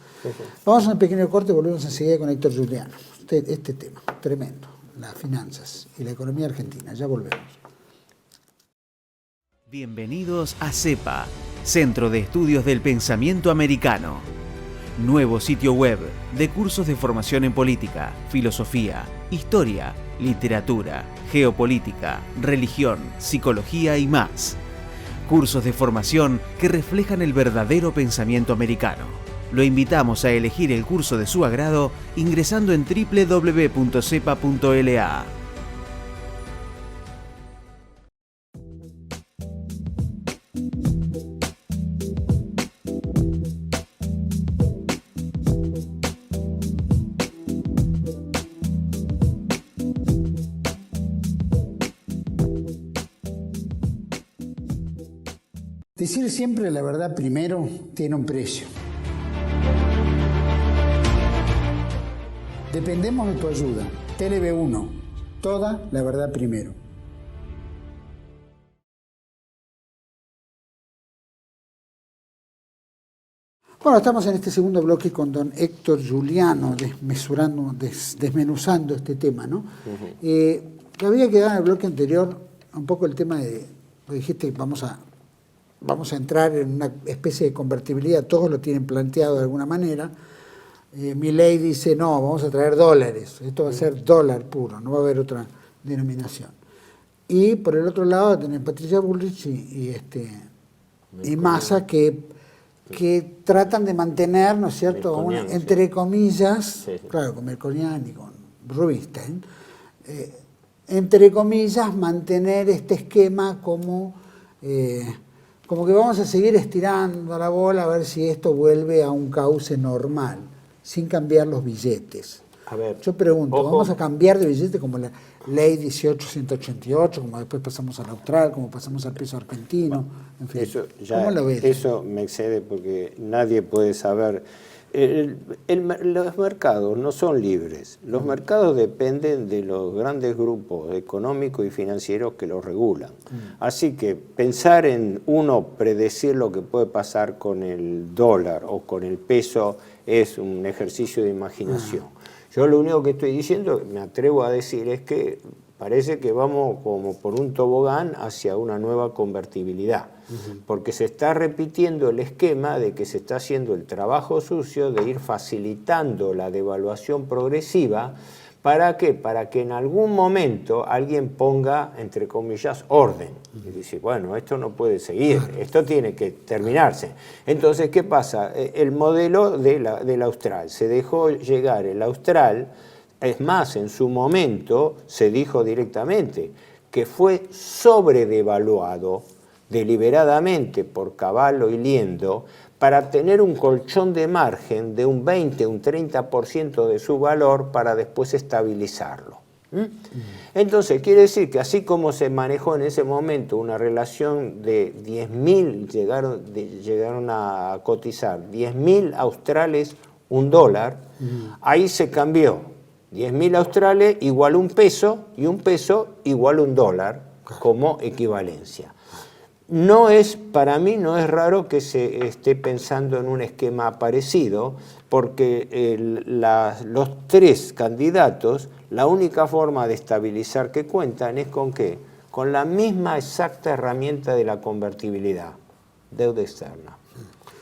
Vamos a un pequeño corte y volvemos enseguida con Héctor Giuliano. Este tema, tremendo, las finanzas y la economía argentina, ya volvemos. Bienvenidos a CEPA, Centro de Estudios del Pensamiento Americano. Nuevo sitio web de cursos de formación en política, filosofía, historia, literatura, geopolítica, religión, psicología y más. Cursos de formación que reflejan el verdadero pensamiento americano. Lo invitamos a elegir el curso de su agrado ingresando en www.cepa.la. Decir siempre la verdad primero tiene un precio. Dependemos de tu ayuda. TLB1, toda la verdad primero. Bueno, estamos en este segundo bloque con don Héctor Giuliano, desmenuzando este tema, ¿no? Había quedado en el bloque anterior un poco el tema de, dijiste, vamos a entrar en una especie de convertibilidad, todos lo tienen planteado de alguna manera. Milei dice, no, vamos a traer dólares, esto va a ser dólar puro, no va a haber otra denominación. Y por el otro lado tenés Patricia Bullrich y Massa que tratan de mantener, ¿no es cierto?, entre comillas, claro, con Melconian y con Rubinstein, entre comillas, mantener este esquema como que vamos a seguir estirando la bola a ver si esto vuelve a un cauce normal, sin cambiar los billetes. A ver, yo pregunto, ojo, ¿vamos a cambiar de billete como la ley 1888, como después pasamos al austral, como pasamos al peso argentino? En fin, eso ya, ¿cómo lo ves? Eso me excede porque nadie puede saber Los mercados no son libres. Los mercados dependen de los grandes grupos económicos y financieros que los regulan. Así que pensar en predecir lo que puede pasar con el dólar o con el peso es un ejercicio de imaginación. Yo lo único que estoy diciendo, me atrevo a decir, es que parece que vamos como por un tobogán hacia una nueva convertibilidad, porque se está repitiendo el esquema de que se está haciendo el trabajo sucio de ir facilitando la devaluación progresiva. ¿Para qué? Para que en algún momento alguien ponga, entre comillas, orden. Y dice, bueno, esto no puede seguir, esto tiene que terminarse. Entonces, ¿qué pasa? El modelo del Austral, se dejó llegar el Austral. Es más, en su momento se dijo directamente que fue sobredevaluado deliberadamente por Cavallo y Liendo para tener un colchón de margen de un 20, un 30% de su valor para después estabilizarlo. Entonces, quiere decir que así como se manejó en ese momento una relación de 10.000, llegaron a cotizar 10.000 australes, $1, ahí se cambió. 10.000 australes igual un peso y un peso igual $1 como equivalencia. Para mí no es raro que se esté pensando en un esquema parecido, porque los tres candidatos, la única forma de estabilizar que cuentan es ¿con qué? Con la misma exacta herramienta de la convertibilidad, deuda externa.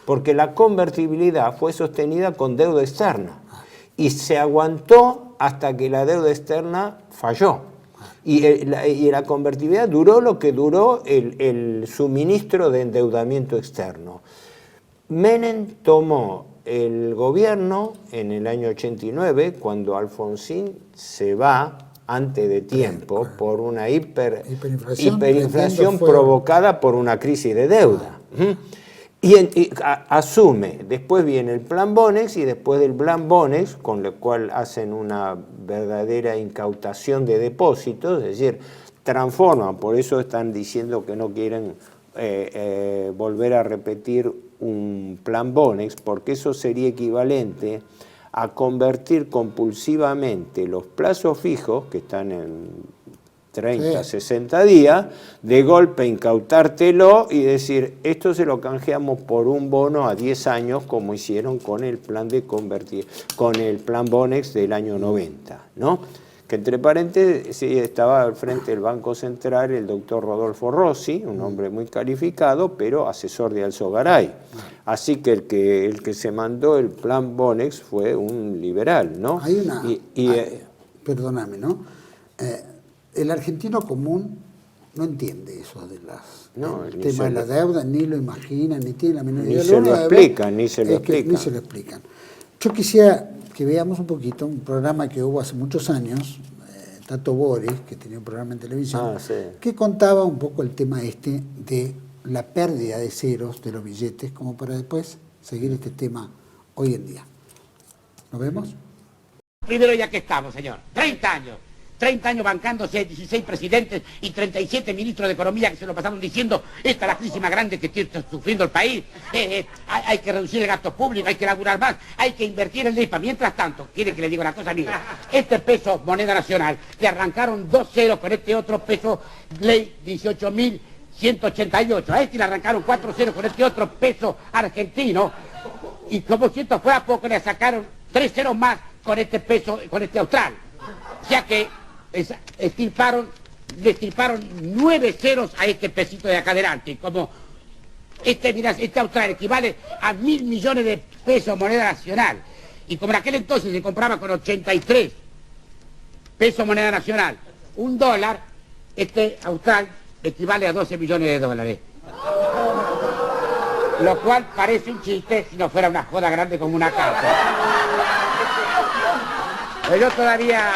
Porque la convertibilidad fue sostenida con deuda externa y se aguantó hasta que la deuda externa falló. Y la convertibilidad duró lo que duró el suministro de endeudamiento externo. Menem tomó el gobierno en el año 89, cuando Alfonsín se va antes de tiempo por una hiperinflación provocada por una crisis de deuda. Y asume, después viene el Plan Bonex, y después del Plan Bonex, con lo cual hacen una verdadera incautación de depósitos, es decir, transforman, por eso están diciendo que no quieren volver a repetir un Plan Bonex, porque eso sería equivalente a convertir compulsivamente los plazos fijos, que están en 30, 60 días, de golpe incautártelo y decir, esto se lo canjeamos por un bono a 10 años, como hicieron con el plan con el Plan Bonex del año 90, ¿no? Que entre paréntesis estaba al frente del Banco Central el doctor Rodolfo Rossi, un hombre muy calificado, pero asesor de Alzogaray. Así que el que se mandó el Plan Bonex fue un liberal, ¿no? Hay una... perdóname, ¿no? El argentino común no entiende eso del tema de la deuda, ni lo imagina, ni tiene la menor idea. Ni se lo explican. Yo quisiera que veamos un poquito un programa que hubo hace muchos años, Tato Bores, que tenía un programa en televisión, que contaba un poco el tema de la pérdida de ceros de los billetes, como para después seguir este tema hoy en día. ¿Lo vemos? Primero ya que estamos, señor, 30 años. 30 años bancándose 16 presidentes y 37 ministros de Economía que se lo pasaron diciendo, esta es la crisis más grande que está sufriendo el país, hay que reducir el gasto público, hay que laburar más, hay que invertir en el IPA. Mientras tanto, quiere que le diga una cosa, mira, este peso moneda nacional, le arrancaron 2 ceros con este otro peso, ley 18.188, a este le arrancaron 4 ceros con este otro peso argentino, y como si esto fuera poco, le sacaron 3 ceros más con este peso, con este austral. O sea que le estirparon 9 ceros a este pesito de acá adelante. Como este austral equivale a 1.000 millones de pesos moneda nacional. Y como en aquel entonces se compraba con 83 pesos moneda nacional, $1, este austral equivale a 12 millones de dólares. Lo cual parece un chiste si no fuera una joda grande como una casa. Pero yo todavía...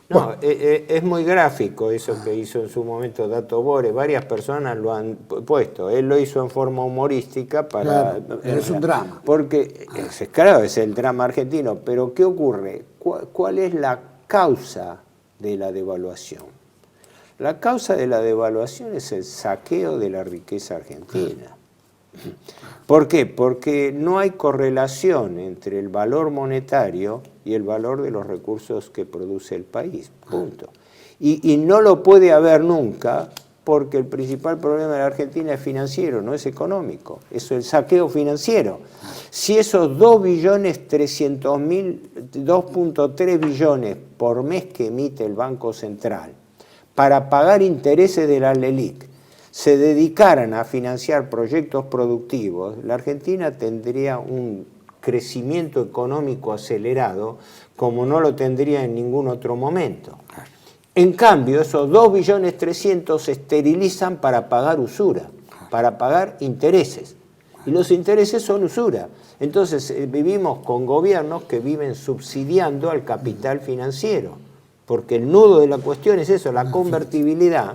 No, es muy gráfico eso que hizo en su momento Tato Bores, varias personas lo han puesto, él lo hizo en forma humorística para... Claro, es un drama. Porque, claro, es el drama argentino, pero ¿qué ocurre? ¿Cuál es la causa de la devaluación? La causa de la devaluación es el saqueo de la riqueza argentina. ¿Por qué? Porque no hay correlación entre el valor monetario y el valor de los recursos que produce el país, punto. Y no lo puede haber nunca, porque el principal problema de la Argentina es financiero, no es económico, es el saqueo financiero. Si esos 2.3 billones por mes que emite el Banco Central para pagar intereses de la LELIQ se dedicaran a financiar proyectos productivos, la Argentina tendría un crecimiento económico acelerado como no lo tendría en ningún otro momento. En cambio, esos 2.300.000.000 se esterilizan para pagar usura, para pagar intereses. Y los intereses son usura. Entonces vivimos con gobiernos que viven subsidiando al capital financiero, porque el nudo de la cuestión es eso, la convertibilidad,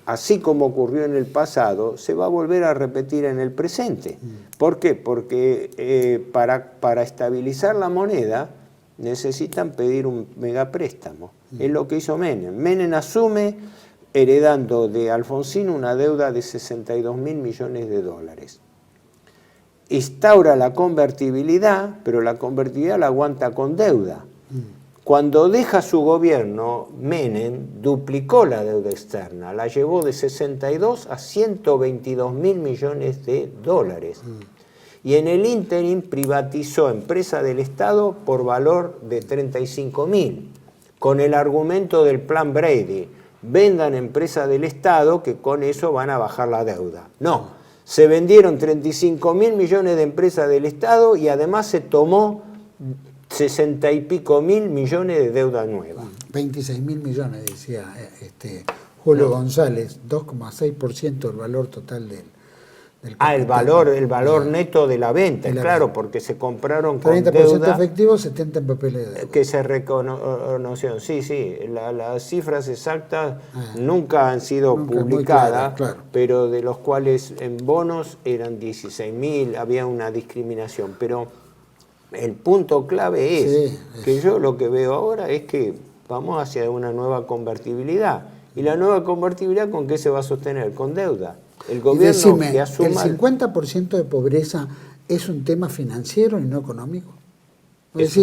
así como ocurrió en el pasado, se va a volver a repetir en el presente. ¿Por qué? Porque para estabilizar la moneda necesitan pedir un megapréstamo. Es lo que hizo Menem. Menem asume heredando de Alfonsín una deuda de 62.000 millones de dólares. Instaura la convertibilidad, pero la convertibilidad la aguanta con deuda. Cuando deja su gobierno, Menem duplicó la deuda externa, la llevó de 62 a 122.000 millones de dólares. Y en el ínterin privatizó empresa del Estado por valor de 35.000, con el argumento del plan Brady. Vendan empresa del Estado que con eso van a bajar la deuda. No, se vendieron 35.000 millones de empresas del Estado y además se tomó 60 y pico mil millones de deuda nueva. 26.000 millones, decía Julio González, 2,6% del valor total del capital. El valor neto de la venta, claro, porque se compraron con 30% deuda. efectivo, 70 en papeles de deuda. Que se reconoció, sí, las cifras exactas nunca han sido publicadas, claro, pero de los cuales en bonos eran 16.000, había una discriminación, pero el punto clave es que yo lo que veo ahora es que vamos hacia una nueva convertibilidad, y la nueva convertibilidad ¿con qué se va a sostener? Con deuda. El gobierno que asuma... ¿El 50% de pobreza es un tema financiero y no económico? Es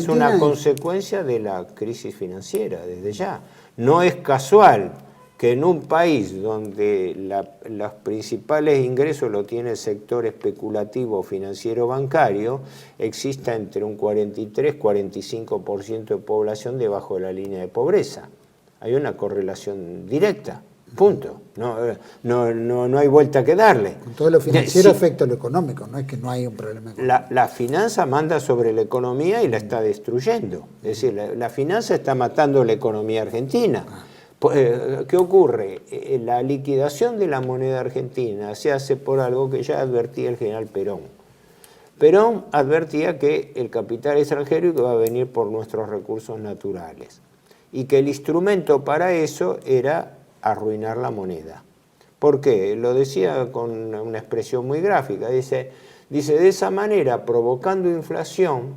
una consecuencia de la crisis financiera, desde ya. No es casual que en un país donde los principales ingresos lo tiene el sector especulativo financiero bancario, exista entre un 43-45% de población debajo de la línea de pobreza. Hay una correlación directa. Punto. No hay vuelta que darle. Con todo lo financiero afecta lo económico, no es que no hay un problema económico. La finanza manda sobre la economía y la está destruyendo. Es decir, la finanza está matando la economía argentina. ¿Qué ocurre? La liquidación de la moneda argentina se hace por algo que ya advertía el general Perón. Perón advertía que el capital extranjero iba a venir por nuestros recursos naturales y que el instrumento para eso era arruinar la moneda. ¿Por qué? Lo decía con una expresión muy gráfica. Dice, de esa manera, provocando inflación,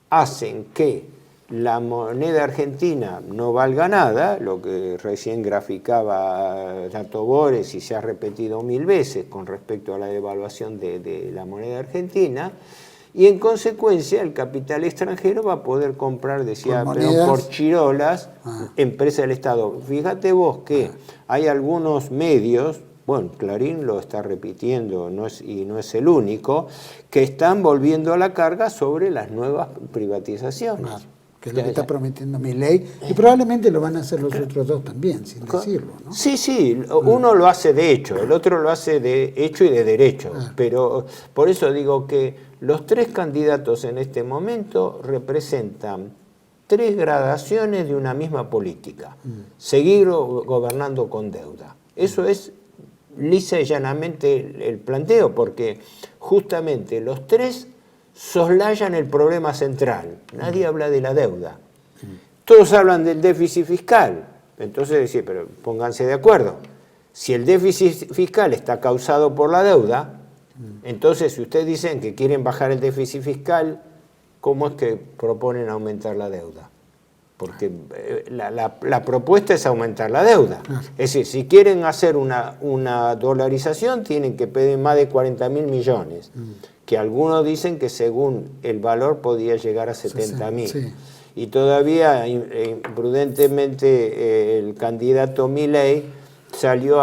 hacen que la moneda argentina no valga nada, lo que recién graficaba Tato Bores y se ha repetido 1000 veces con respecto a la devaluación de la moneda argentina, y en consecuencia el capital extranjero va a poder comprar, decía Perón, por chirolas, empresas del Estado. Fíjate vos que hay algunos medios, bueno, Clarín lo está repitiendo y no es el único, que están volviendo a la carga sobre las nuevas privatizaciones. Que es lo que está prometiendo Milei, y probablemente lo van a hacer los otros dos también, sin decirlo, ¿no? Sí, uno lo hace de hecho, el otro lo hace de hecho y de derecho, pero por eso digo que los tres candidatos en este momento representan tres gradaciones de una misma política. Seguir gobernando con deuda. Eso es lisa y llanamente el planteo, porque justamente los tres soslayan el problema central. Nadie habla de la deuda. Todos hablan del déficit fiscal. Entonces decir, pero pónganse de acuerdo. Si el déficit fiscal está causado por la deuda, entonces si ustedes dicen que quieren bajar el déficit fiscal, ¿cómo es que proponen aumentar la deuda? porque la propuesta es aumentar la deuda. Claro. Es decir, si quieren hacer una dolarización, tienen que pedir más de 40.000 millones, que algunos dicen que según el valor podía llegar a 70.000. Sí. Y todavía, imprudentemente, el candidato Milei salió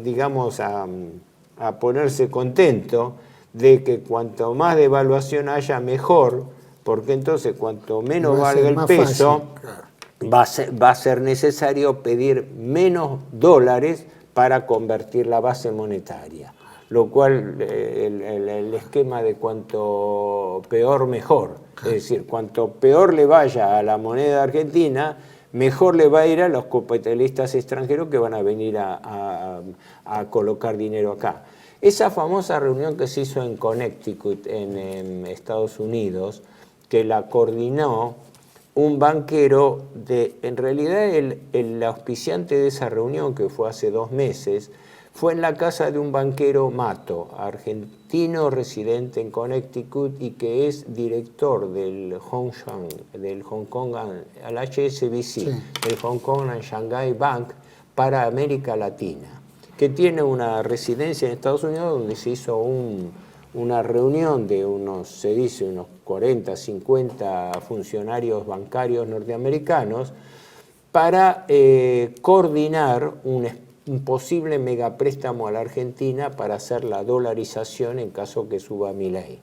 digamos, a ponerse contento de que cuanto más devaluación haya, mejor, porque entonces cuanto menos valga el peso, fácil, va a ser necesario pedir menos dólares para convertir la base monetaria, lo cual el esquema de cuanto peor mejor, es decir, cuanto peor le vaya a la moneda argentina, mejor le va a ir a los capitalistas extranjeros que van a venir a colocar dinero acá. Esa famosa reunión que se hizo en Connecticut, en Estados Unidos, que la coordinó un banquero en realidad el auspiciante de esa reunión, que fue hace 2 meses, fue en la casa de un banquero Mato, argentino residente en Connecticut y que es director del Hong Kong, al HSBC, sí, el Hong Kong and Shanghai Bank para América Latina, que tiene una residencia en Estados Unidos donde se hizo una reunión de se dice unos 40, 50 funcionarios bancarios norteamericanos para coordinar un posible megapréstamo a la Argentina para hacer la dolarización en caso que suba Milei.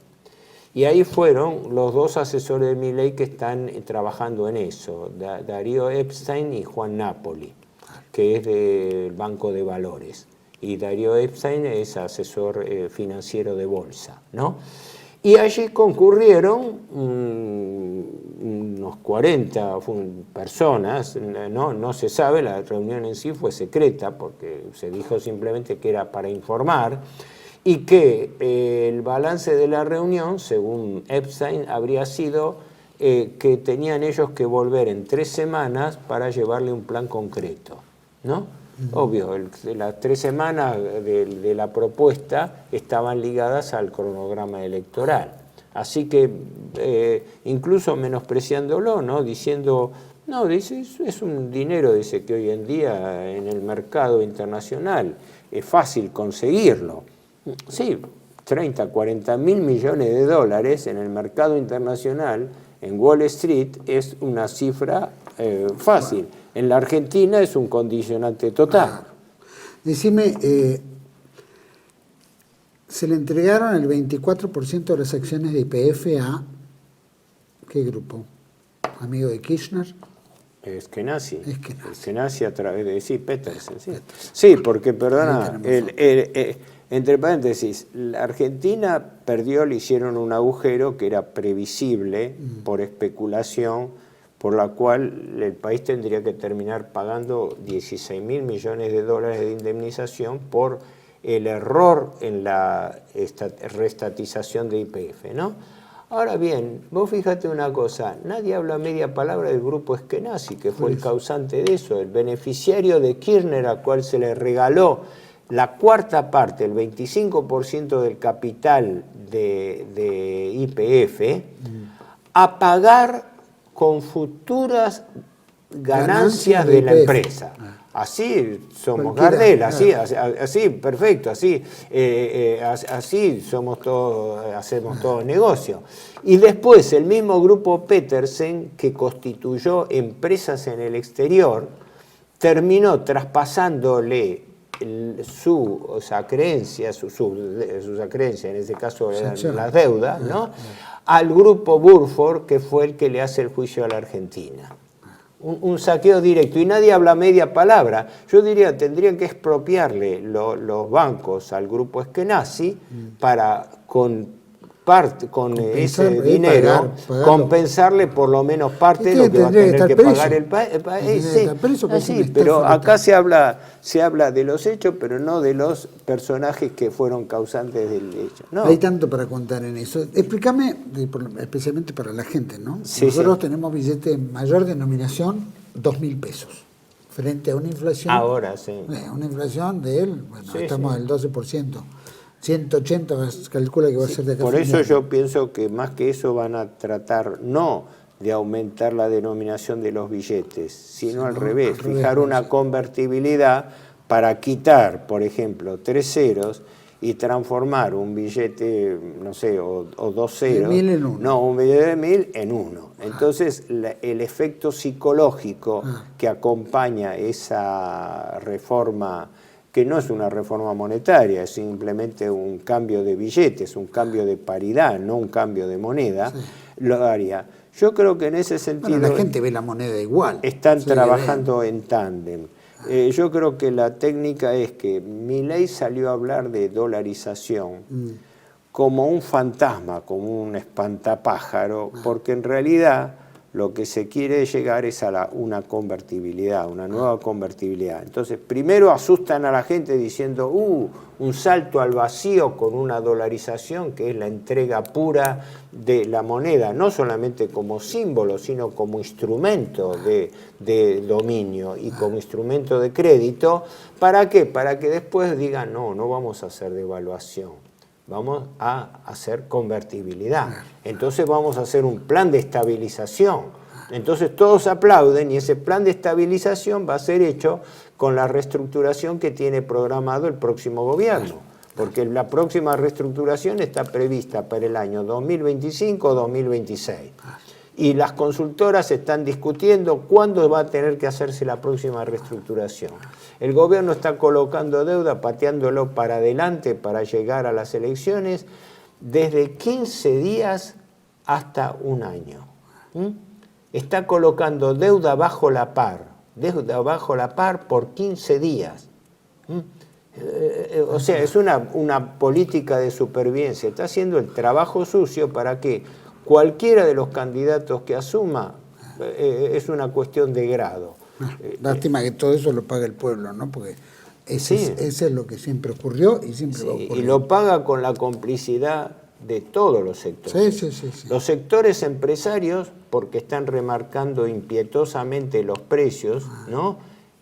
Y ahí fueron los 2 asesores de Milei que están trabajando en eso, Darío Epstein y Juan Napoli, que es del Banco de Valores. Y Darío Epstein es asesor financiero de bolsa, ¿no? Y allí concurrieron unos 40 personas, no se sabe, la reunión en sí fue secreta porque se dijo simplemente que era para informar y que el balance de la reunión, según Epstein, habría sido que tenían ellos que volver en 3 semanas para llevarle un plan concreto, ¿no? Obvio, las 3 semanas de la propuesta estaban ligadas al cronograma electoral. Así que, incluso menospreciándolo, ¿no? Diciendo, no, dice, es un dinero, dice, que hoy en día en el mercado internacional es fácil conseguirlo. Sí, 30, 40 mil millones de dólares en el mercado internacional, en Wall Street, es una cifra fácil. En la Argentina es un condicionante total. Decime, se le entregaron el 24% de las acciones de YPF a ¿qué grupo? ¿Amigo de Kirchner? Eskenazi. Eskenazi. Eskenazi a través de Petersen. Sí, sí, porque, perdona, entre paréntesis, la Argentina perdió, le hicieron un agujero que era previsible por especulación, por la cual el país tendría que terminar pagando 16.000 millones de dólares de indemnización por el error en la reestatización de YPF, ¿no? Ahora bien, vos fíjate una cosa, nadie habla media palabra del grupo Eskenazi, que fue el causante de eso, el beneficiario de Kirchner, al cual se le regaló la 4ª parte, el 25% del capital de YPF, a pagar con futuras ganancias de la empresa. Así somos Gardel, así, perfecto, así somos todos, hacemos todo negocio. Y después el mismo grupo Petersen, que constituyó empresas en el exterior, terminó traspasándole sus acreencias, en ese caso eran las deudas, ¿no? Al grupo Burford, que fue el que le hace el juicio a la Argentina. Un saqueo directo, y nadie habla media palabra. Yo diría, tendrían que expropiarle los bancos al grupo Eskenazi para con ese dinero compensarle por lo menos parte de lo que va a tener que pagar el país. Sí, pero acá se habla de los hechos, pero no de los personajes que fueron causantes del hecho. No. Hay tanto para contar en eso. Explícame, especialmente para la gente, ¿no? Sí, nosotros tenemos billete de mayor denominación, 2.000 pesos, frente a una inflación. Ahora sí. Una inflación de él, bueno, estamos al 12%. 180 calcula que va a ser de acá. Por eso yo pienso que más que eso van a tratar no de aumentar la denominación de los billetes, sino al revés, fijar una convertibilidad para quitar, por ejemplo, 3 ceros y transformar un billete, no sé, o 2 ceros, de 1000 en uno. no, un billete de 1000 en uno. Entonces, el efecto psicológico que acompaña esa reforma, que no es una reforma monetaria, es simplemente un cambio de billetes, un cambio de paridad, no un cambio de moneda, lo haría. Yo creo que en ese sentido... Bueno, la gente ve la moneda igual. Están trabajando en tándem. Yo creo que la técnica es que Milei salió a hablar de dolarización como un fantasma, como un espantapájaro, porque en realidad lo que se quiere llegar es a una convertibilidad, una nueva convertibilidad. Entonces, primero asustan a la gente diciendo, un salto al vacío con una dolarización, que es la entrega pura de la moneda, no solamente como símbolo, sino como instrumento de dominio y como instrumento de crédito. ¿Para qué? Para que después digan, no vamos a hacer devaluación, vamos a hacer convertibilidad. Entonces vamos a hacer un plan de estabilización. Entonces todos aplauden y ese plan de estabilización va a ser hecho con la reestructuración que tiene programado el próximo gobierno. Porque la próxima reestructuración está prevista para el año 2025-2026. Y las consultoras están discutiendo cuándo va a tener que hacerse la próxima reestructuración. El gobierno está colocando deuda, pateándolo para adelante para llegar a las elecciones, desde 15 días hasta un año. Está colocando deuda bajo la par por 15 días. O sea, es una política de supervivencia. Está haciendo el trabajo sucio para que cualquiera de los candidatos que asuma, es una cuestión de grado. Lástima que todo eso lo paga el pueblo, ¿no? Porque ese es lo que siempre ocurrió y siempre va a ocurrir. Y lo paga con la complicidad de todos los sectores. Sí. Los sectores empresarios, porque están remarcando impietosamente los precios, ¿no?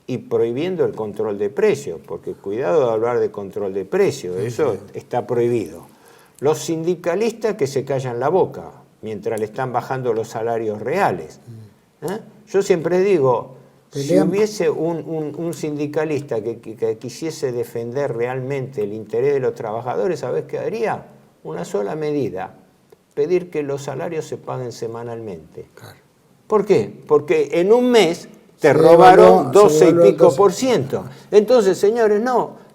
Y prohibiendo el control de precios, porque cuidado de hablar de control de precios, eso está prohibido. Los sindicalistas que se callan la boca mientras le están bajando los salarios reales. Yo siempre digo, si hubiese un sindicalista que quisiese defender realmente el interés de los trabajadores, ¿sabés qué haría? Una sola medida, pedir que los salarios se paguen semanalmente. Claro. ¿Por qué? Porque en un mes te robaron 12 y pico %. Entonces, señores,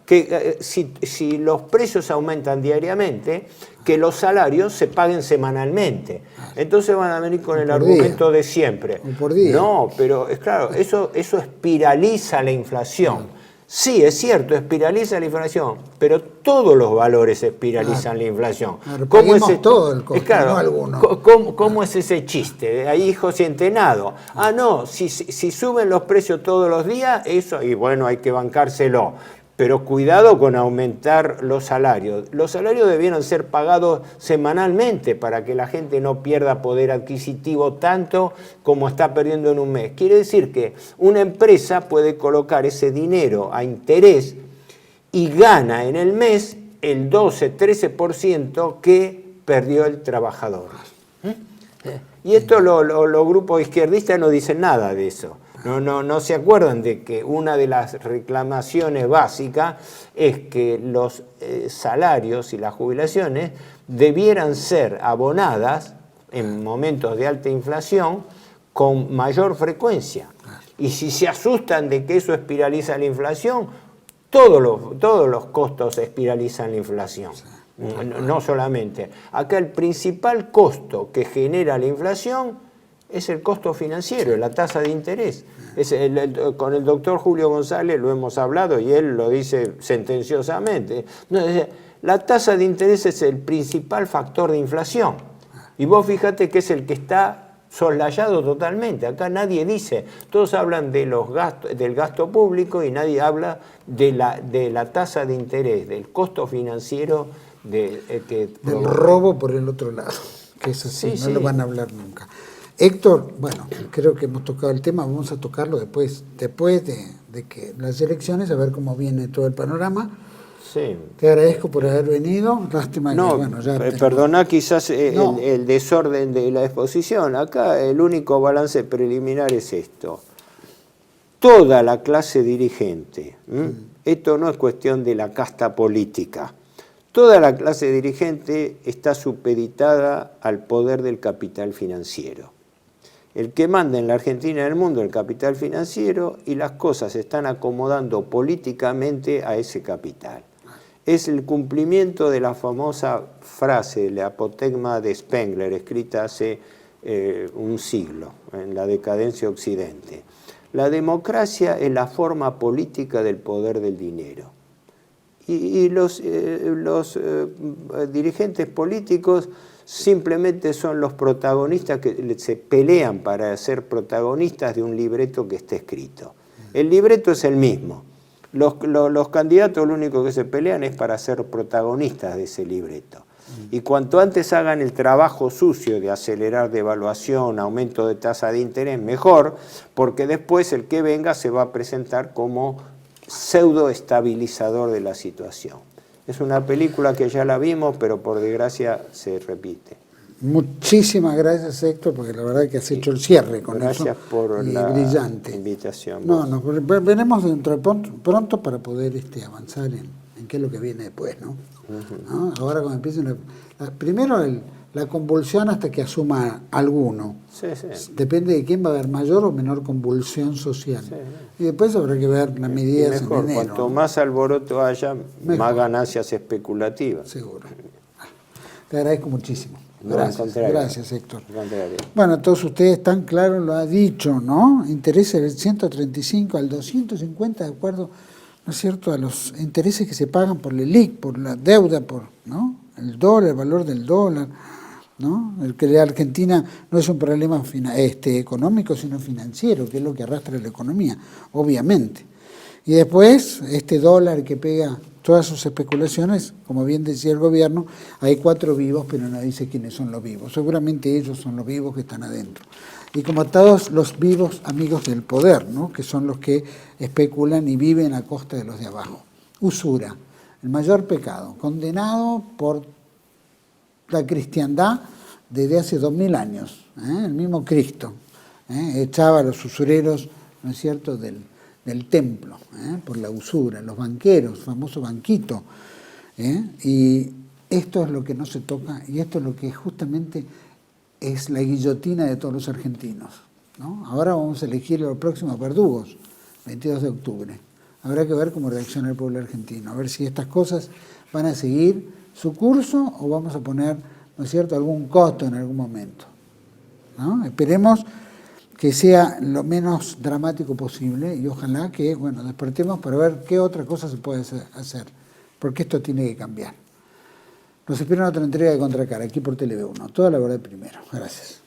que si los precios aumentan diariamente, que los salarios se paguen semanalmente. Entonces van a venir con el argumento de siempre. Por día. No, pero es claro, eso espiraliza la inflación. Sí, es cierto, espiraliza la inflación, pero todos los valores espiralizan la inflación. ¿Cómo es todo el costo, claro, no alguno? ¿Cómo es ese chiste? Ahí hijo centenado. No, si suben los precios todos los días, eso, y bueno, hay que bancárselo. Pero cuidado con aumentar los salarios. Los salarios debieron ser pagados semanalmente para que la gente no pierda poder adquisitivo tanto como está perdiendo en un mes. Quiere decir que una empresa puede colocar ese dinero a interés y gana en el mes el 12-13% que perdió el trabajador. Y esto los grupos izquierdistas no dicen nada de eso. No se acuerdan de que una de las reclamaciones básicas es que los salarios y las jubilaciones debieran ser abonadas en momentos de alta inflación con mayor frecuencia. Y si se asustan de que eso espiraliza la inflación, todos los costos espiralizan la inflación. No solamente. Acá el principal costo que genera la inflación es el costo financiero, la tasa de interés. Con el doctor Julio González lo hemos hablado y él lo dice sentenciosamente. La tasa de interés es el principal factor de inflación. Y vos fíjate que es el que está soslayado totalmente. Acá nadie dice, todos hablan de del gasto público y nadie habla de la tasa de interés, del costo financiero del robo por el otro lado, que eso sí, no lo van a hablar nunca. Héctor, bueno, creo que hemos tocado el tema, vamos a tocarlo después de que las elecciones, a ver cómo viene todo el panorama. Sí. Te agradezco por haber venido. Lástima No, que, bueno, ya tenemos- perdoná quizás No. el desorden de la exposición. Acá el único balance preliminar es esto. Toda la clase dirigente, esto no es cuestión de la casta política, toda la clase dirigente está supeditada al poder del capital financiero. El que manda en la Argentina y en el mundo el capital financiero, y las cosas se están acomodando políticamente a ese capital. Es el cumplimiento de la famosa frase, la apotegma de Spengler, escrita hace un siglo, en La decadencia de Occidente. La democracia es la forma política del poder del dinero. Y los dirigentes políticos simplemente son los protagonistas que se pelean para ser protagonistas de un libreto que está escrito. El libreto es el mismo. Los candidatos lo único que se pelean es para ser protagonistas de ese libreto. Y cuanto antes hagan el trabajo sucio de acelerar devaluación, aumento de tasa de interés, mejor, porque después el que venga se va a presentar como pseudoestabilizador de la situación. Es una película que ya la vimos, pero por desgracia se repite. Muchísimas gracias, Héctor, porque la verdad que has hecho el cierre con eso. Gracias por la brillante invitación. No, nos veremos dentro de pronto para poder avanzar en qué es lo que viene después, ¿no? ¿No? Ahora cuando empiecen primero la convulsión hasta que asuma alguno. Sí, sí. Depende de quién va a haber mayor o menor convulsión social. Sí. Y después habrá que ver las medidas mejor, en enero. cuanto más alboroto haya, mejor. Más ganancias especulativas. Seguro. Te agradezco muchísimo. No, Gracias, gracias, Héctor. Contrario. Bueno, todos ustedes tan claros lo ha dicho, ¿no? Intereses del 135 al 250 de acuerdo, ¿no es cierto?, a los intereses que se pagan por el LELIQ, por la deuda, ¿no? El dólar, el valor del dólar, ¿no? El que la Argentina no es un problema económico, sino financiero, que es lo que arrastra la economía, obviamente. Y después, este dólar que pega todas sus especulaciones, como bien decía el gobierno, hay 4 vivos, pero no dice quiénes son los vivos. Seguramente ellos son los vivos que están adentro. Y como todos los vivos amigos del poder, ¿no?, que son los que especulan y viven a costa de los de abajo. Usura, el mayor pecado, condenado por la cristiandad desde hace 2000 años. El mismo Cristo echaba a los usureros, ¿no es cierto?, del templo, por la usura, los banqueros, famoso banquito. Y esto es lo que no se toca, y esto es lo que justamente es la guillotina de todos los argentinos, ¿no? Ahora vamos a elegir los próximos verdugos, 22 de octubre. Habrá que ver cómo reacciona el pueblo argentino, a ver si estas cosas van a seguir su curso o vamos a poner, ¿no es cierto?, algún costo en algún momento, ¿no? Esperemos que sea lo menos dramático posible y ojalá que, bueno, despertemos para ver qué otra cosa se puede hacer, porque esto tiene que cambiar. Nos espera otra entrega de Contracara, aquí por Tele 1. Toda la verdad primero. Gracias.